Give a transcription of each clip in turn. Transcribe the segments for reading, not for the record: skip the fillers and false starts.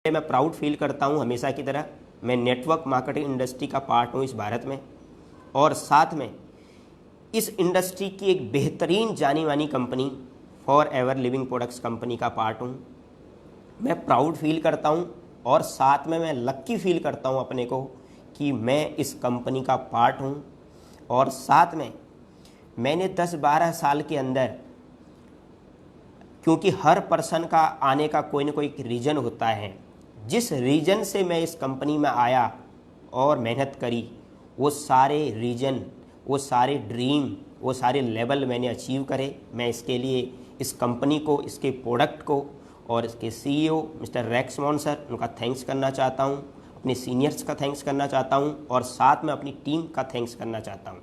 मैं proud feel करता हूँ हमेशा की तरह। मैं नेटवर्क मार्केटिंग इंडस्ट्री का पार्ट हूँ इस भारत में, और साथ में इस इंडस्ट्री की एक बेहतरीन जानी मानी company for ever living products company का पार्ट हूँ। मैं प्राउड फील करता हूँ और साथ में मैं लक्की फील करता हूँ अपने को कि मैं इस कंपनी का पार्ट हूँ। और साथ में मैंने 10-12 साल के अंदर, क्योंकि हर पर्सन का आने का कोई ना कोई रीज़न होता है, जिस रीज़न से मैं इस कंपनी में आया और मेहनत करी, वो सारे रीजन, वो सारे ड्रीम, वो सारे लेवल मैंने अचीव करे। मैं इसके लिए इस कंपनी को, इसके प्रोडक्ट को और इसके सीईओ मिस्टर रेक्समोन सर, उनका थैंक्स करना चाहता हूँ, अपने सीनियर्स का थैंक्स करना चाहता हूँ और साथ में अपनी टीम का थैंक्स करना चाहता हूँ।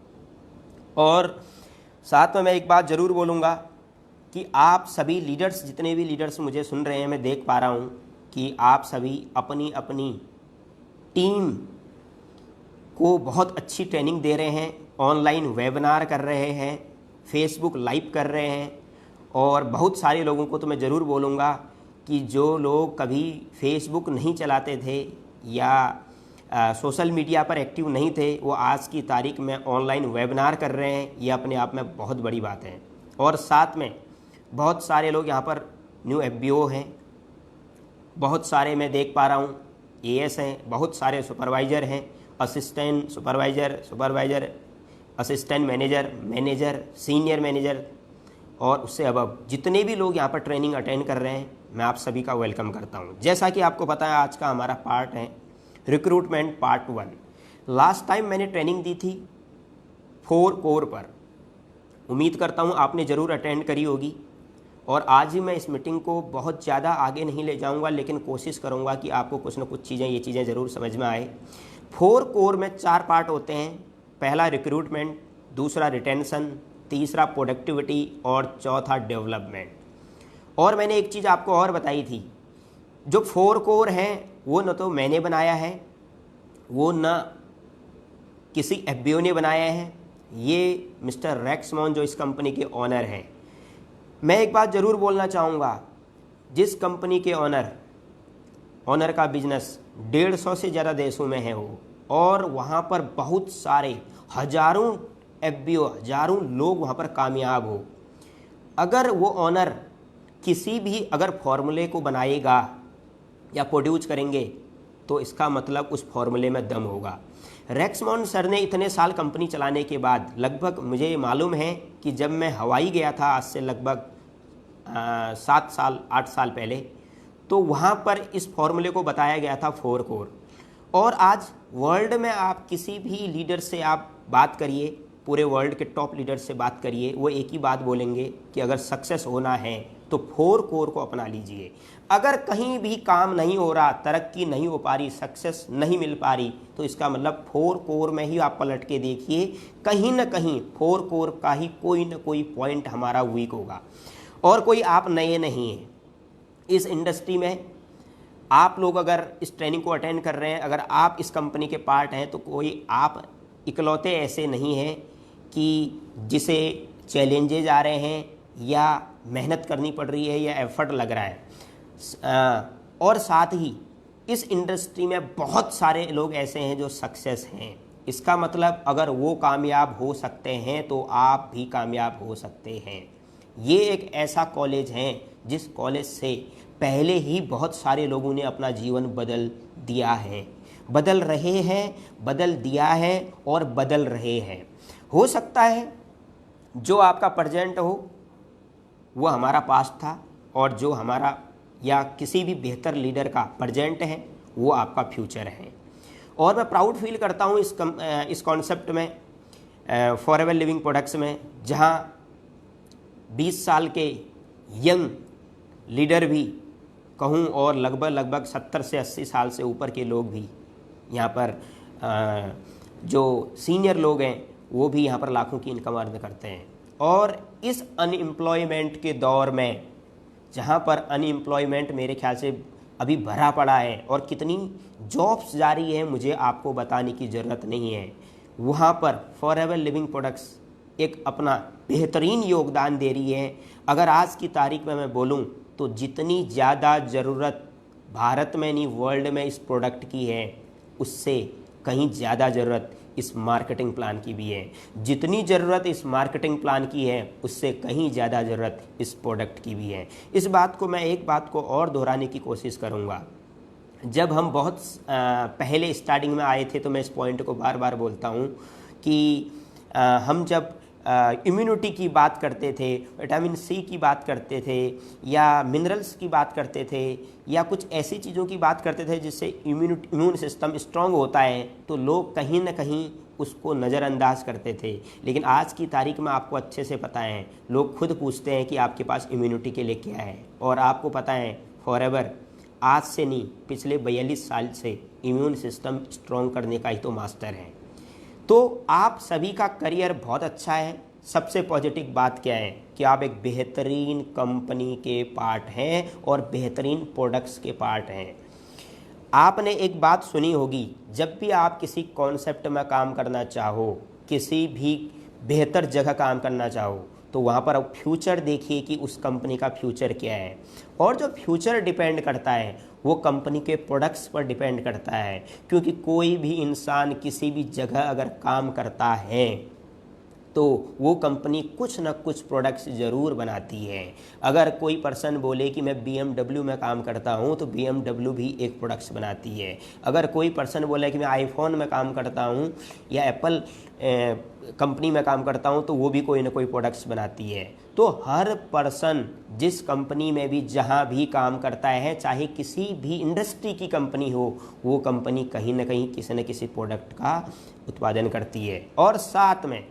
और साथ में मैं एक बात ज़रूर बोलूँगा कि आप सभी लीडर्स, जितने भी लीडर्स मुझे सुन रहे हैं, मैं देख पा रहा हूँ कि आप सभी अपनी अपनी टीम को बहुत अच्छी ट्रेनिंग दे रहे हैं, ऑनलाइन वेबिनार कर रहे हैं, फेसबुक लाइव कर रहे हैं। और बहुत सारे लोगों को तो मैं ज़रूर बोलूँगा कि जो लोग कभी फेसबुक नहीं चलाते थे या सोशल मीडिया पर एक्टिव नहीं थे, वो आज की तारीख में ऑनलाइन वेबिनार कर रहे हैं। ये अपने आप में बहुत बड़ी बात है। और साथ में बहुत सारे लोग यहाँ पर न्यू एफबीओ हैं, बहुत सारे मैं देख पा रहा हूँ एएस हैं, बहुत सारे सुपरवाइज़र हैं, assistant supervisor, assistant manager, manager, senior manager और उससे अब जितने भी लोग यहाँ पर ट्रेनिंग अटेंड कर रहे हैं, मैं आप सभी का वेलकम करता हूँ। जैसा कि आपको पता है, आज का हमारा पार्ट है रिक्रूटमेंट पार्ट 1। लास्ट टाइम मैंने ट्रेनिंग दी थी 4 कोर पर, उम्मीद करता हूँ आपने ज़रूर अटेंड करी होगी। और आज ही मैं इस मीटिंग को बहुत ज़्यादा आगे नहीं ले जाऊँगा, लेकिन कोशिश करूँगा कि आपको कुछ ना कुछ चीज़ें, ये चीज़ें ज़रूर समझ में आए। 4 कोर में 4 पार्ट होते हैं। पहला रिक्रूटमेंट, दूसरा रिटेंशन, तीसरा प्रोडक्टिविटी और चौथा डेवलपमेंट। और मैंने एक चीज़ आपको और बताई थी, जो 4 कोर हैं वो न तो मैंने बनाया है, वो न किसी एफबीओ ने बनाया है, ये मिस्टर रेक्समोन जो इस कंपनी के ऑनर हैं। मैं एक बात ज़रूर बोलना चाहूँगा, जिस कंपनी के ऑनर का बिजनेस 150 से ज़्यादा देशों में है वो, और वहाँ पर बहुत सारे हज़ारों एफबीओ, हज़ारों लोग वहाँ पर कामयाब हो, अगर वो ऑनर किसी भी अगर फॉर्मूले को बनाएगा या प्रोड्यूस करेंगे, तो इसका मतलब उस फॉर्मूले में दम होगा। रेक्समोन सर ने इतने साल कंपनी चलाने के बाद, लगभग मुझे मालूम है कि जब मैं हवाई गया था आज से लगभग 7 साल 8 साल पहले, तो वहाँ पर इस फॉर्मूले को बताया गया था 4 कोर। और आज वर्ल्ड में आप किसी भी लीडर से आप बात करिए, पूरे वर्ल्ड के टॉप लीडर से बात करिए, वो एक ही बात बोलेंगे कि अगर सक्सेस होना है तो 4 कोर को अपना लीजिए। अगर कहीं भी काम नहीं हो रहा, तरक्की नहीं हो पा रही, सक्सेस नहीं मिल पा रही, तो इसका मतलब 4 कोर में ही आप पलट के देखिए, कहीं ना कहीं 4 कोर का ही कोई ना कोई पॉइंट हमारा वीक होगा। और कोई आप नए नहीं हैं इस इंडस्ट्री में। आप लोग अगर इस ट्रेनिंग को अटेंड कर रहे हैं, अगर आप इस कंपनी के पार्ट हैं, तो कोई आप इकलौते ऐसे नहीं हैं कि जिसे चैलेंजेज आ रहे हैं या मेहनत करनी पड़ रही है या एफर्ट लग रहा है। और साथ ही इस इंडस्ट्री में बहुत सारे लोग ऐसे हैं जो सक्सेस हैं। इसका मतलब अगर वो कामयाब हो सकते हैं तो आप भी कामयाब हो सकते हैं। ये एक ऐसा कॉलेज है जिस कॉलेज से पहले ही बहुत सारे लोगों ने अपना जीवन बदल दिया है, बदल रहे हैं, बदल दिया है और बदल रहे हैं। हो सकता है जो आपका प्रेजेंट हो वो हमारा पास्ट था, और जो हमारा या किसी भी बेहतर लीडर का प्रेजेंट है वो आपका फ्यूचर है। और मैं प्राउड फील करता हूँ इस कॉन्सेप्ट में, फॉर एवर लिविंग प्रोडक्ट्स में, जहाँ 20 साल के यंग लीडर भी कहूँ और लगभग 70 से 80 साल से ऊपर के लोग भी यहाँ पर, जो सीनियर लोग हैं वो भी यहाँ पर लाखों की इनकम अर्न करते हैं। और इस अनएम्प्लॉयमेंट के दौर में, जहाँ पर अनएम्प्लॉयमेंट मेरे ख्याल से अभी भरा पड़ा है और कितनी जॉब्स जारी है मुझे आपको बताने की ज़रूरत नहीं है, वहाँ पर फॉर एवर लिविंग प्रोडक्ट्स एक अपना बेहतरीन योगदान दे रही है। अगर आज की तारीख में मैं बोलूँ तो जितनी ज़्यादा ज़रूरत भारत में नहीं वर्ल्ड में इस प्रोडक्ट की है, उससे कहीं ज़्यादा ज़रूरत इस मार्केटिंग प्लान की भी है। जितनी ज़रूरत इस मार्केटिंग प्लान की है उससे कहीं ज़्यादा ज़रूरत इस प्रोडक्ट की भी है। इस बात को मैं एक बात को और दोहराने की कोशिश करूँगा। जब हम बहुत पहले स्टार्टिंग में आए थे तो मैं इस पॉइंट को बार बार बोलता हूँ कि हम जब इम्यूनिटी की बात करते थे, विटामिन सी की बात करते थे, या मिनरल्स की बात करते थे, या कुछ ऐसी चीज़ों की बात करते थे जिससे इम्यून सिस्टम स्ट्रांग होता है, तो लोग कहीं ना कहीं उसको नज़रअंदाज करते थे। लेकिन आज की तारीख में आपको अच्छे से पता है, लोग खुद पूछते हैं कि आपके पास इम्यूनिटी के लिए क्या है, और आपको पता है फॉरएवर, आज से नहीं पिछले 42 साल से इम्यून सिस्टम स्ट्रॉन्ग करने का ही तो मास्टर है। तो आप सभी का करियर बहुत अच्छा है। सबसे पॉजिटिव बात क्या है कि आप एक बेहतरीन कंपनी के पार्ट हैं और बेहतरीन प्रोडक्ट्स के पार्ट हैं। आपने एक बात सुनी होगी, जब भी आप किसी कॉन्सेप्ट में काम करना चाहो, किसी भी बेहतर जगह काम करना चाहो, तो वहाँ पर आप फ्यूचर देखिए कि उस कंपनी का फ्यूचर क्या है। और जो फ्यूचर डिपेंड करता है वो कंपनी के प्रोडक्ट्स पर डिपेंड करता है, क्योंकि कोई भी इंसान किसी भी जगह अगर काम करता है तो वो कंपनी कुछ ना कुछ प्रोडक्ट्स ज़रूर बनाती है। अगर कोई पर्सन बोले कि मैं BMW में काम करता हूँ तो BMW भी एक प्रोडक्ट्स बनाती है। अगर कोई पर्सन बोले कि मैं आईफोन में काम करता हूँ या एप्पल कंपनी में काम करता हूँ तो वो भी कोई ना कोई प्रोडक्ट्स बनाती है। तो हर पर्सन जिस कंपनी में भी जहाँ भी काम करता है, चाहे किसी भी इंडस्ट्री की कंपनी हो, वो कंपनी कहीं ना कहीं किसी न किसी प्रोडक्ट का उत्पादन करती है। और साथ में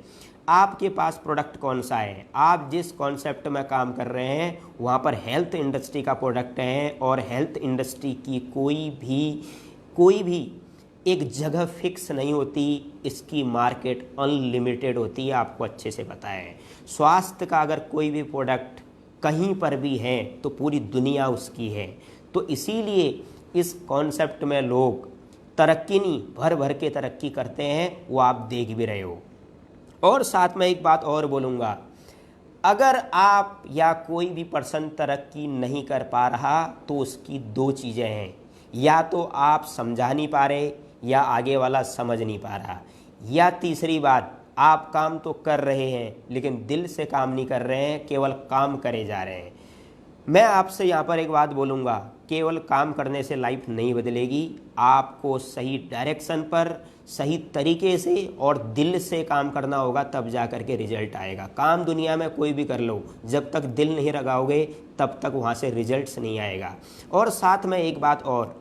आपके पास प्रोडक्ट कौन सा है, आप जिस कॉन्सेप्ट में काम कर रहे हैं वहाँ पर हेल्थ इंडस्ट्री का प्रोडक्ट है, और हेल्थ इंडस्ट्री की कोई भी एक जगह फिक्स नहीं होती, इसकी मार्केट अनलिमिटेड होती है, आपको अच्छे से पता है। स्वास्थ्य का अगर कोई भी प्रोडक्ट कहीं पर भी है तो पूरी दुनिया उसकी है। तो इसीलिए इस कॉन्सेप्ट में लोग तरक्की नहीं भर भर के तरक्की करते हैं, वो आप देख भी रहे हो। और साथ में एक बात और बोलूँगा, अगर आप या कोई भी पर्सन तरक्की नहीं कर पा रहा तो उसकी दो चीज़ें हैं, या तो आप समझा नहीं पा रहे या आगे वाला समझ नहीं पा रहा, या तीसरी बात आप काम तो कर रहे हैं लेकिन दिल से काम नहीं कर रहे हैं, केवल काम करे जा रहे हैं। मैं आपसे यहाँ पर एक बात बोलूँगा, केवल काम करने से लाइफ नहीं बदलेगी, आपको सही डायरेक्शन पर सही तरीके से और दिल से काम करना होगा, तब जा कर के रिजल्ट आएगा। काम दुनिया में कोई भी कर लो, जब तक दिल नहीं लगाओगे तब तक वहाँ से रिजल्ट्स नहीं आएगा। और साथ में एक बात और,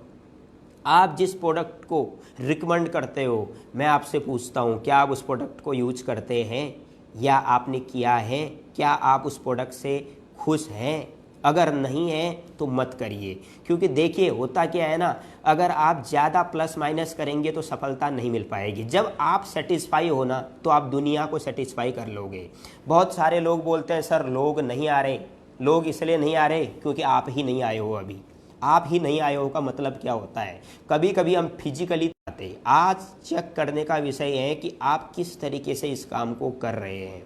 आप जिस प्रोडक्ट को रिकमेंड करते हो, मैं आपसे पूछता हूँ, क्या आप उस प्रोडक्ट को यूज करते हैं या आपने किया है? क्या आप उस प्रोडक्ट से खुश हैं? अगर नहीं है तो मत करिए, क्योंकि देखिए होता क्या है ना, अगर आप ज़्यादा प्लस माइनस करेंगे तो सफलता नहीं मिल पाएगी। जब आप सेटिस्फाई हो ना तो आप दुनिया को सेटिस्फाई कर लोगे। बहुत सारे लोग बोलते हैं सर लोग नहीं आ रहे, लोग इसलिए नहीं आ रहे क्योंकि आप ही नहीं आए हो। अभी आप ही नहीं आए हो का मतलब क्या होता है, कभी कभी हम फिजिकली आते। आज चेक करने का विषय है कि आप किस तरीके से इस काम को कर रहे हैं।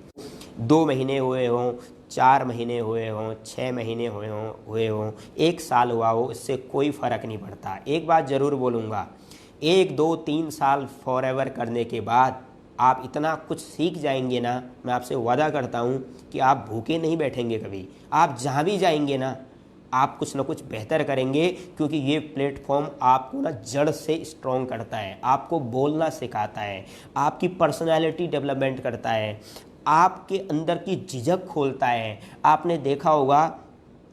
2 महीने हुए हों, 4 महीने हुए हों, 6 महीने हुए हों, 1 साल हुआ हो, इससे कोई फ़र्क नहीं पड़ता। एक बात ज़रूर बोलूँगा, 1, 2, 3 साल फॉरएवर करने के बाद आप इतना कुछ सीख जाएंगे ना, मैं आपसे वादा करता हूँ कि आप भूखे नहीं बैठेंगे कभी। आप जहाँ भी जाएंगे ना, आप कुछ ना कुछ बेहतर करेंगे, क्योंकि ये प्लेटफॉर्म आपको ना जड़ से स्ट्रॉन्ग करता है, आपको बोलना सिखाता है, आपकी पर्सनैलिटी डेवलपमेंट करता है, आपके अंदर की झिझक खोलता है। आपने देखा होगा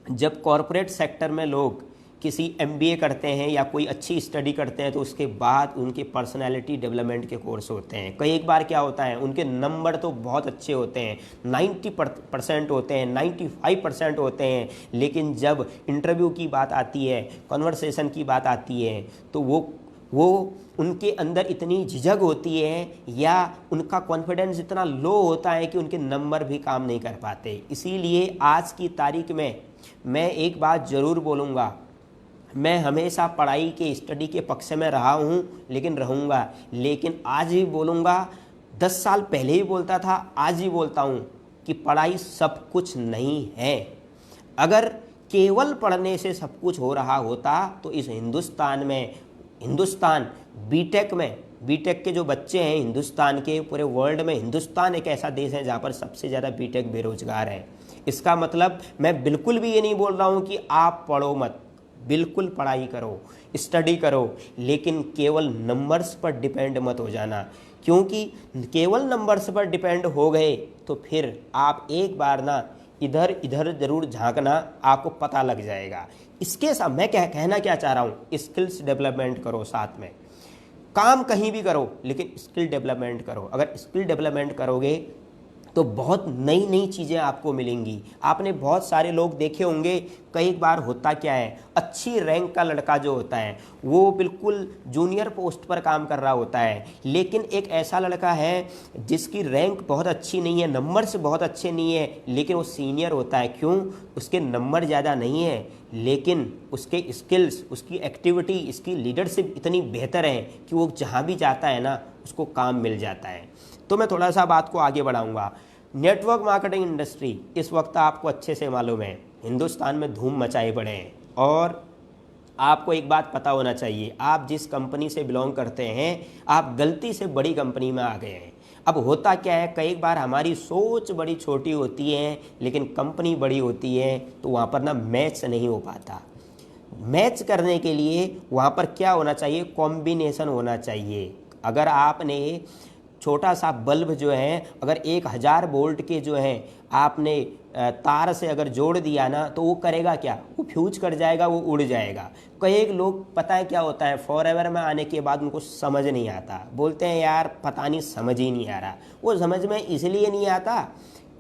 जब कॉरपोरेट सेक्टर में लोग किसी MBA करते हैं या कोई अच्छी स्टडी करते हैं तो उसके बाद उनके पर्सनालिटी डेवलपमेंट के कोर्स होते हैं। कई एक बार क्या होता है, उनके नंबर तो बहुत अच्छे होते हैं, 90% होते हैं, 95% होते हैं, लेकिन जब इंटरव्यू की बात आती है, कन्वर्सेशन की बात आती है, तो वो उनके अंदर इतनी झिझक होती है या उनका कॉन्फिडेंस इतना लो होता है कि उनके नंबर भी काम नहीं कर पाते। इसीलिए आज की तारीख में मैं एक बात ज़रूर बोलूँगा, मैं हमेशा पढ़ाई के स्टडी के पक्ष में रहा हूँ, लेकिन रहूँगा। लेकिन आज भी बोलूँगा, 10 साल पहले ही बोलता था, आज भी बोलता हूँ कि पढ़ाई सब कुछ नहीं है। अगर केवल पढ़ने से सब कुछ हो रहा होता तो इस हिंदुस्तान बीटेक के जो बच्चे हैं हिंदुस्तान के, पूरे वर्ल्ड में हिंदुस्तान एक ऐसा देश है जहाँ पर सबसे ज़्यादा बीटेक बेरोजगार है। इसका मतलब मैं बिल्कुल भी ये नहीं बोल रहा हूँ कि आप पढ़ो मत, बिल्कुल पढ़ाई करो, स्टडी करो, लेकिन केवल नंबर्स पर डिपेंड मत हो जाना, क्योंकि केवल नंबर्स पर डिपेंड हो गए तो फिर आप एक बार ना इधर इधर ज़रूर झांकना, आपको पता लग जाएगा। इसके साथ मैं कहना क्या चाह रहा हूँ, स्किल्स डेवलपमेंट करो, साथ में काम कहीं भी करो लेकिन स्किल डेवलपमेंट करो। अगर स्किल डेवलपमेंट करोगे तो बहुत नई नई चीज़ें आपको मिलेंगी। आपने बहुत सारे लोग देखे होंगे, कई बार होता क्या है, अच्छी रैंक का लड़का जो होता है वो बिल्कुल जूनियर पोस्ट पर काम कर रहा होता है, लेकिन एक ऐसा लड़का है जिसकी रैंक बहुत अच्छी नहीं है, नंबर्स बहुत अच्छे नहीं है, लेकिन वो सीनियर होता है। क्यों? उसके नंबर ज़्यादा नहीं है, लेकिन उसके स्किल्स, उसकी एक्टिविटी, इसकी लीडरशिप इतनी बेहतर है कि वो जहाँ भी जाता है ना उसको काम मिल जाता है। तो मैं थोड़ा सा बात को आगे बढ़ाऊंगा। नेटवर्क मार्केटिंग इंडस्ट्री इस वक्त आपको अच्छे से मालूम है हिंदुस्तान में धूम मचाए पड़े हैं, और आपको एक बात पता होना चाहिए, आप जिस कंपनी से बिलोंग करते हैं आप गलती से बड़ी कंपनी में आ गए हैं। अब होता क्या है, कई बार हमारी सोच बड़ी छोटी होती है लेकिन कंपनी बड़ी होती है, तो वहाँ पर ना मैच नहीं हो पाता। मैच करने के लिए वहाँ पर क्या होना चाहिए, कॉम्बिनेशन होना चाहिए। अगर आपने छोटा सा बल्ब जो है अगर 1000 वोल्ट के जो है आपने तार से अगर जोड़ दिया ना तो वो करेगा क्या, वो फ्यूज कर जाएगा, वो उड़ जाएगा। कई लोग पता है क्या होता है, फॉरएवर में आने के बाद उनको समझ नहीं आता, बोलते हैं यार पता नहीं समझ ही नहीं आ रहा। वो समझ में इसलिए नहीं आता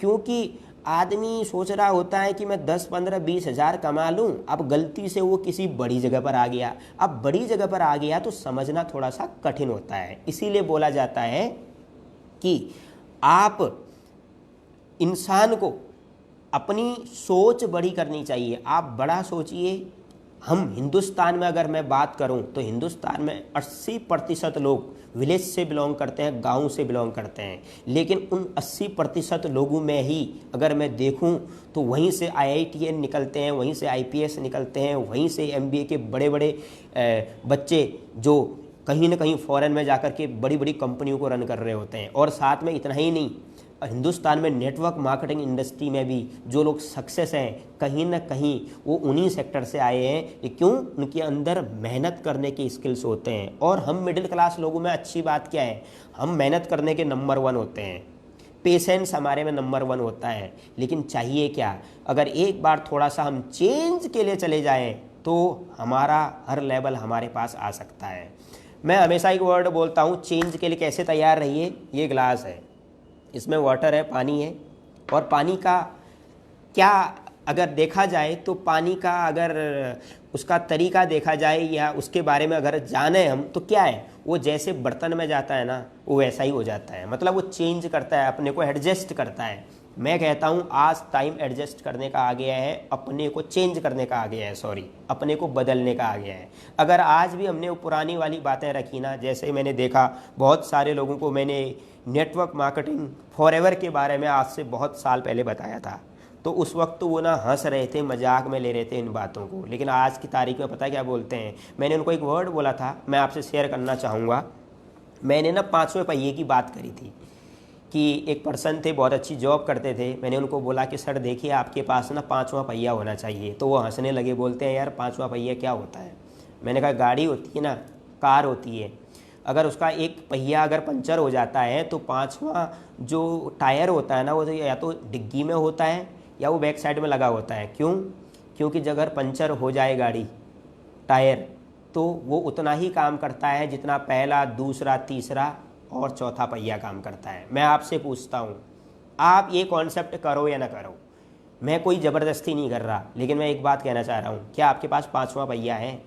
क्योंकि आदमी सोच रहा होता है कि मैं 10, 15, 20 हज़ार कमा लूँ। अब गलती से वो किसी बड़ी जगह पर आ गया, अब बड़ी जगह पर आ गया तो समझना थोड़ा सा कठिन होता है। इसीलिए बोला जाता है कि आप इंसान को अपनी सोच बड़ी करनी चाहिए, आप बड़ा सोचिए। हम हिंदुस्तान में अगर मैं बात करूं तो हिंदुस्तान में 80% लोग विलेज से बिलोंग करते हैं, गांव से बिलोंग करते हैं, लेकिन उन 80% लोगों में ही अगर मैं देखूं तो वहीं से IITN निकलते हैं, वहीं से IPS निकलते हैं, वहीं से MBA के बड़े बड़े बच्चे जो कहीं ना कहीं फॉरेन में जाकर के बड़ी बड़ी कंपनियों को रन कर रहे होते हैं। और साथ में इतना ही नहीं, हिंदुस्तान में नेटवर्क मार्केटिंग इंडस्ट्री में भी जो लोग सक्सेस हैं कहीं ना कहीं वो उन्हीं सेक्टर से आए हैं। क्यों? उनके अंदर मेहनत करने के स्किल्स होते हैं। और हम मिडिल क्लास लोगों में अच्छी बात क्या है, हम मेहनत करने के नंबर 1 होते हैं, पेशेंस हमारे में नंबर 1 होता है। लेकिन चाहिए क्या, अगर एक बार थोड़ा सा हम चेंज के लिए चले जाएँ तो हमारा हर लेवल हमारे पास आ सकता है। मैं हमेशा एक वर्ड बोलता हूँ, चेंज के लिए कैसे तैयार रहिए। ये ग्लास है, इसमें वाटर है, पानी है, और पानी का क्या अगर देखा जाए तो पानी का अगर उसका तरीका देखा जाए या उसके बारे में अगर जाने हम तो क्या है, वो जैसे बर्तन में जाता है ना वो वैसा ही हो जाता है। मतलब वो चेंज करता है, अपने को एडजस्ट करता है। मैं कहता हूँ आज टाइम एडजस्ट करने का आ गया है, अपने को चेंज करने का आ गया है, अपने को बदलने का आ गया है। अगर आज भी हमने वो पुरानी वाली बातें रखी ना, जैसे मैंने देखा बहुत सारे लोगों को मैंने नेटवर्क मार्केटिंग फॉरएवर के बारे में आज से बहुत साल पहले बताया था, तो उस वक्त तो वो ना हंस रहे थे, मजाक में ले रहे थे इन बातों को, लेकिन आज की तारीख में पता क्या बोलते हैं। मैंने उनको एक वर्ड बोला था, मैं आपसे शेयर करना चाहूँगा। मैंने ना 5वें पहिए की बात करी थी कि एक पर्सन थे, बहुत अच्छी जॉब करते थे। मैंने उनको बोला कि सर देखिए आपके पास ना 5वां पहिया होना चाहिए। तो वो हंसने लगे, बोलते हैं यार 5वां पहिया क्या होता है। मैंने कहा गाड़ी होती है ना, कार होती है, अगर उसका एक पहिया अगर पंचर हो जाता है तो 5वां जो टायर होता है ना वो तो या तो डिग्गी में होता है या वो बैक साइड में लगा होता है। क्यों? क्योंकि अगर पंचर हो जाए गाड़ी टायर तो वो उतना ही काम करता है जितना पहला, दूसरा, तीसरा और चौथा पहिया काम करता है। मैं आपसे पूछता हूँ, आप ये कॉन्सेप्ट करो या ना करो, मैं कोई ज़बरदस्ती नहीं कर रहा, लेकिन मैं एक बात कहना चाह रहा हूँ, क्या आपके पास 5वां पहिया है?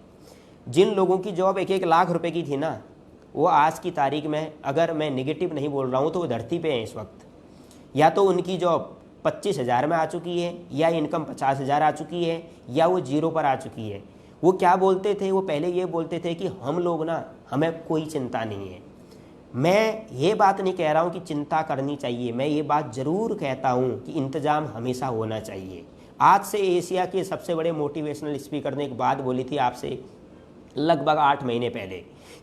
जिन लोगों की जॉब 1-1 लाख रुपए की थी ना, वो आज की तारीख में, अगर मैं नेगेटिव नहीं बोल रहा हूँ तो वो धरती पे हैं इस वक्त। या तो उनकी जॉब 25,000 में आ चुकी है, या इनकम 50,000 आ चुकी है, या वो 0 पर आ चुकी है। वो क्या बोलते थे, वो पहले ये बोलते थे कि हम लोग ना, हमें कोई चिंता नहीं है। मैं ये बात नहीं कह रहा हूँ कि चिंता करनी चाहिए, मैं ये बात ज़रूर कहता हूँ कि इंतज़ाम हमेशा होना चाहिए। आज से एशिया के सबसे बड़े मोटिवेशनल स्पीकर ने एक बात बोली थी आपसे लगभग 8 महीने पहले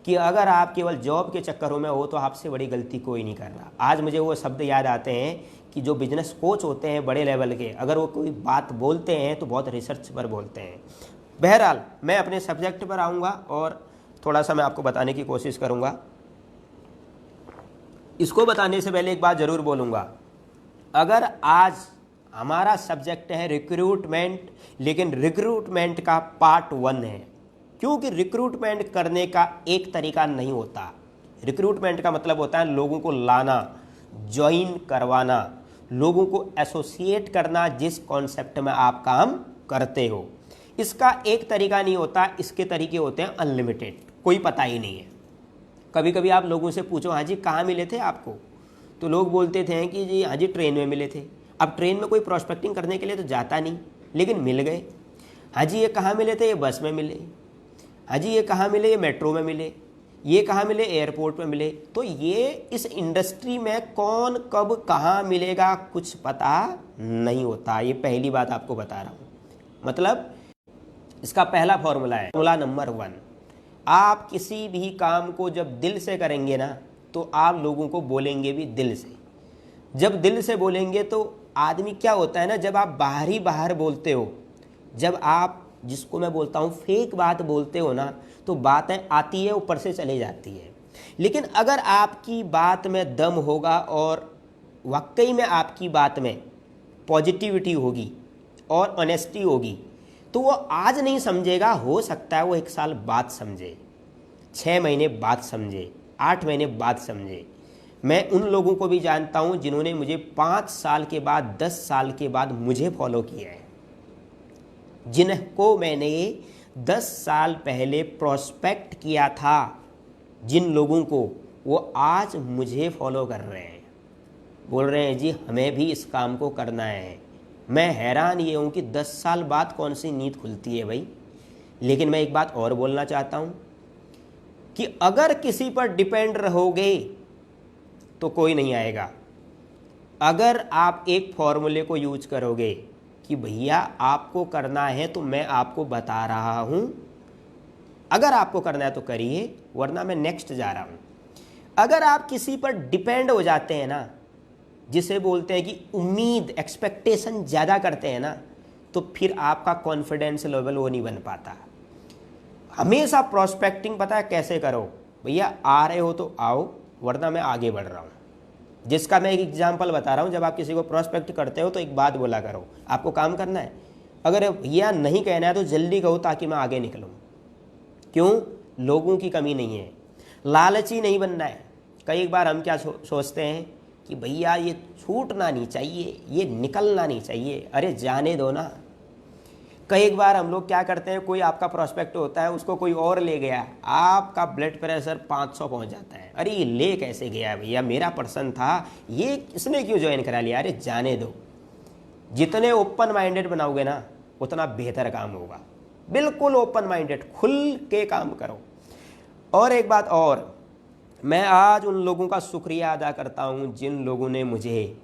कि अगर आप केवल जॉब के चक्करों में हो तो आपसे बड़ी गलती कोई नहीं कर रहा। आज मुझे वो शब्द याद आते हैं कि जो बिजनेस कोच होते हैं बड़े लेवल के, अगर वो कोई बात बोलते हैं तो बहुत रिसर्च पर बोलते हैं। बहरहाल मैं अपने सब्जेक्ट पर आऊँगा और थोड़ा सा मैं आपको बताने की कोशिश करूँगा। इसको बताने से पहले एक बात ज़रूर बोलूँगा, अगर आज हमारा सब्जेक्ट है रिक्रूटमेंट, लेकिन रिक्रूटमेंट का पार्ट 1 है, क्योंकि रिक्रूटमेंट करने का एक तरीका नहीं होता। रिक्रूटमेंट का मतलब होता है लोगों को लाना, ज्वाइन करवाना, लोगों को एसोसिएट करना जिस कॉन्सेप्ट में आप काम करते हो। इसका एक तरीका नहीं होता, इसके तरीके होते हैं अनलिमिटेड, कोई पता ही नहीं है। कभी कभी आप लोगों से पूछो, हाँ जी कहाँ मिले थे आपको, तो लोग बोलते थे कि जी हाँ जी ट्रेन में मिले थे। अब ट्रेन में कोई प्रोस्पेक्टिंग करने के लिए तो जाता नहीं, लेकिन मिल गए। हाँ जी ये कहाँ मिले थे, ये बस में मिले। हाँ जी ये कहाँ मिले, ये मेट्रो में मिले। ये कहाँ मिले, एयरपोर्ट में मिले। तो ये इस इंडस्ट्री में कौन कब कहाँ मिलेगा कुछ पता नहीं होता। ये पहली बात आपको बता रहा हूँ। मतलब इसका पहला फॉर्मूला है, फॉर्मूला नंबर 1, आप किसी भी काम को जब दिल से करेंगे ना तो आप लोगों को बोलेंगे भी दिल से। जब दिल से बोलेंगे तो आदमी क्या होता है ना, जब आप बाहर बोलते हो, जब आप जिसको मैं बोलता हूँ फेक बात बोलते हो ना, तो बातें आती है ऊपर से चली जाती है। लेकिन अगर आपकी बात में दम होगा और वाकई में आपकी बात में पॉजिटिविटी होगी और ऑनेस्टी होगी, तो वो आज नहीं समझेगा, हो सकता है वो 1 साल बाद समझे, 6 महीने बाद समझे, 8 महीने बाद समझे। मैं उन लोगों को भी जानता हूँ जिन्होंने मुझे 5 साल के बाद, 10 साल के बाद मुझे फॉलो किया है। जिनको मैंने 10 साल पहले प्रोस्पेक्ट किया था, जिन लोगों को, वो आज मुझे फॉलो कर रहे हैं, बोल रहे हैं जी हमें भी इस काम को करना है। मैं हैरान ये हूँ कि 10 साल बाद कौन सी नींद खुलती है भाई। लेकिन मैं एक बात और बोलना चाहता हूँ कि अगर किसी पर डिपेंड रहोगे तो कोई नहीं आएगा। अगर आप एक फॉर्मूले को यूज करोगे कि भैया आपको करना है तो मैं आपको बता रहा हूँ, अगर आपको करना है तो करिए, वरना मैं नेक्स्ट जा रहा हूँ। अगर आप किसी पर डिपेंड हो जाते हैं ना, जिसे बोलते हैं कि उम्मीद, एक्सपेक्टेशन ज़्यादा करते हैं ना, तो फिर आपका कॉन्फिडेंस लेवल वो नहीं बन पाता। हमेशा प्रोस्पेक्टिंग पता है कैसे करो, भैया आ रहे हो तो आओ, वरना मैं आगे बढ़ रहा हूँ। जिसका मैं एक एग्जांपल बता रहा हूँ, जब आप किसी को प्रोस्पेक्ट करते हो तो एक बात बोला करो, आपको काम करना है, अगर भैया नहीं कहना है तो जल्दी कहो ताकि मैं आगे निकलूँ। क्यों? लोगों की कमी नहीं है, लालची नहीं बनना है। कई बार हम क्या सोचते हैं कि भैया ये छूटना नहीं चाहिए, ये निकलना नहीं चाहिए, अरे जाने दो ना। कई बार हम लोग क्या करते हैं, कोई आपका प्रोस्पेक्ट होता है, उसको कोई और ले गया, आपका ब्लड प्रेशर 500 पहुंच जाता है। अरे ये ले कैसे गया भैया, मेरा पर्सन था, ये इसने क्यों ज्वाइन करा लिया। अरे जाने दो। जितने ओपन माइंडेड बनाओगे ना उतना बेहतर काम होगा। बिल्कुल ओपन माइंडेड, खुल के काम करो। और एक बात और, मैं आज उन लोगों का शुक्रिया अदा करता हूँ जिन लोगों ने मुझे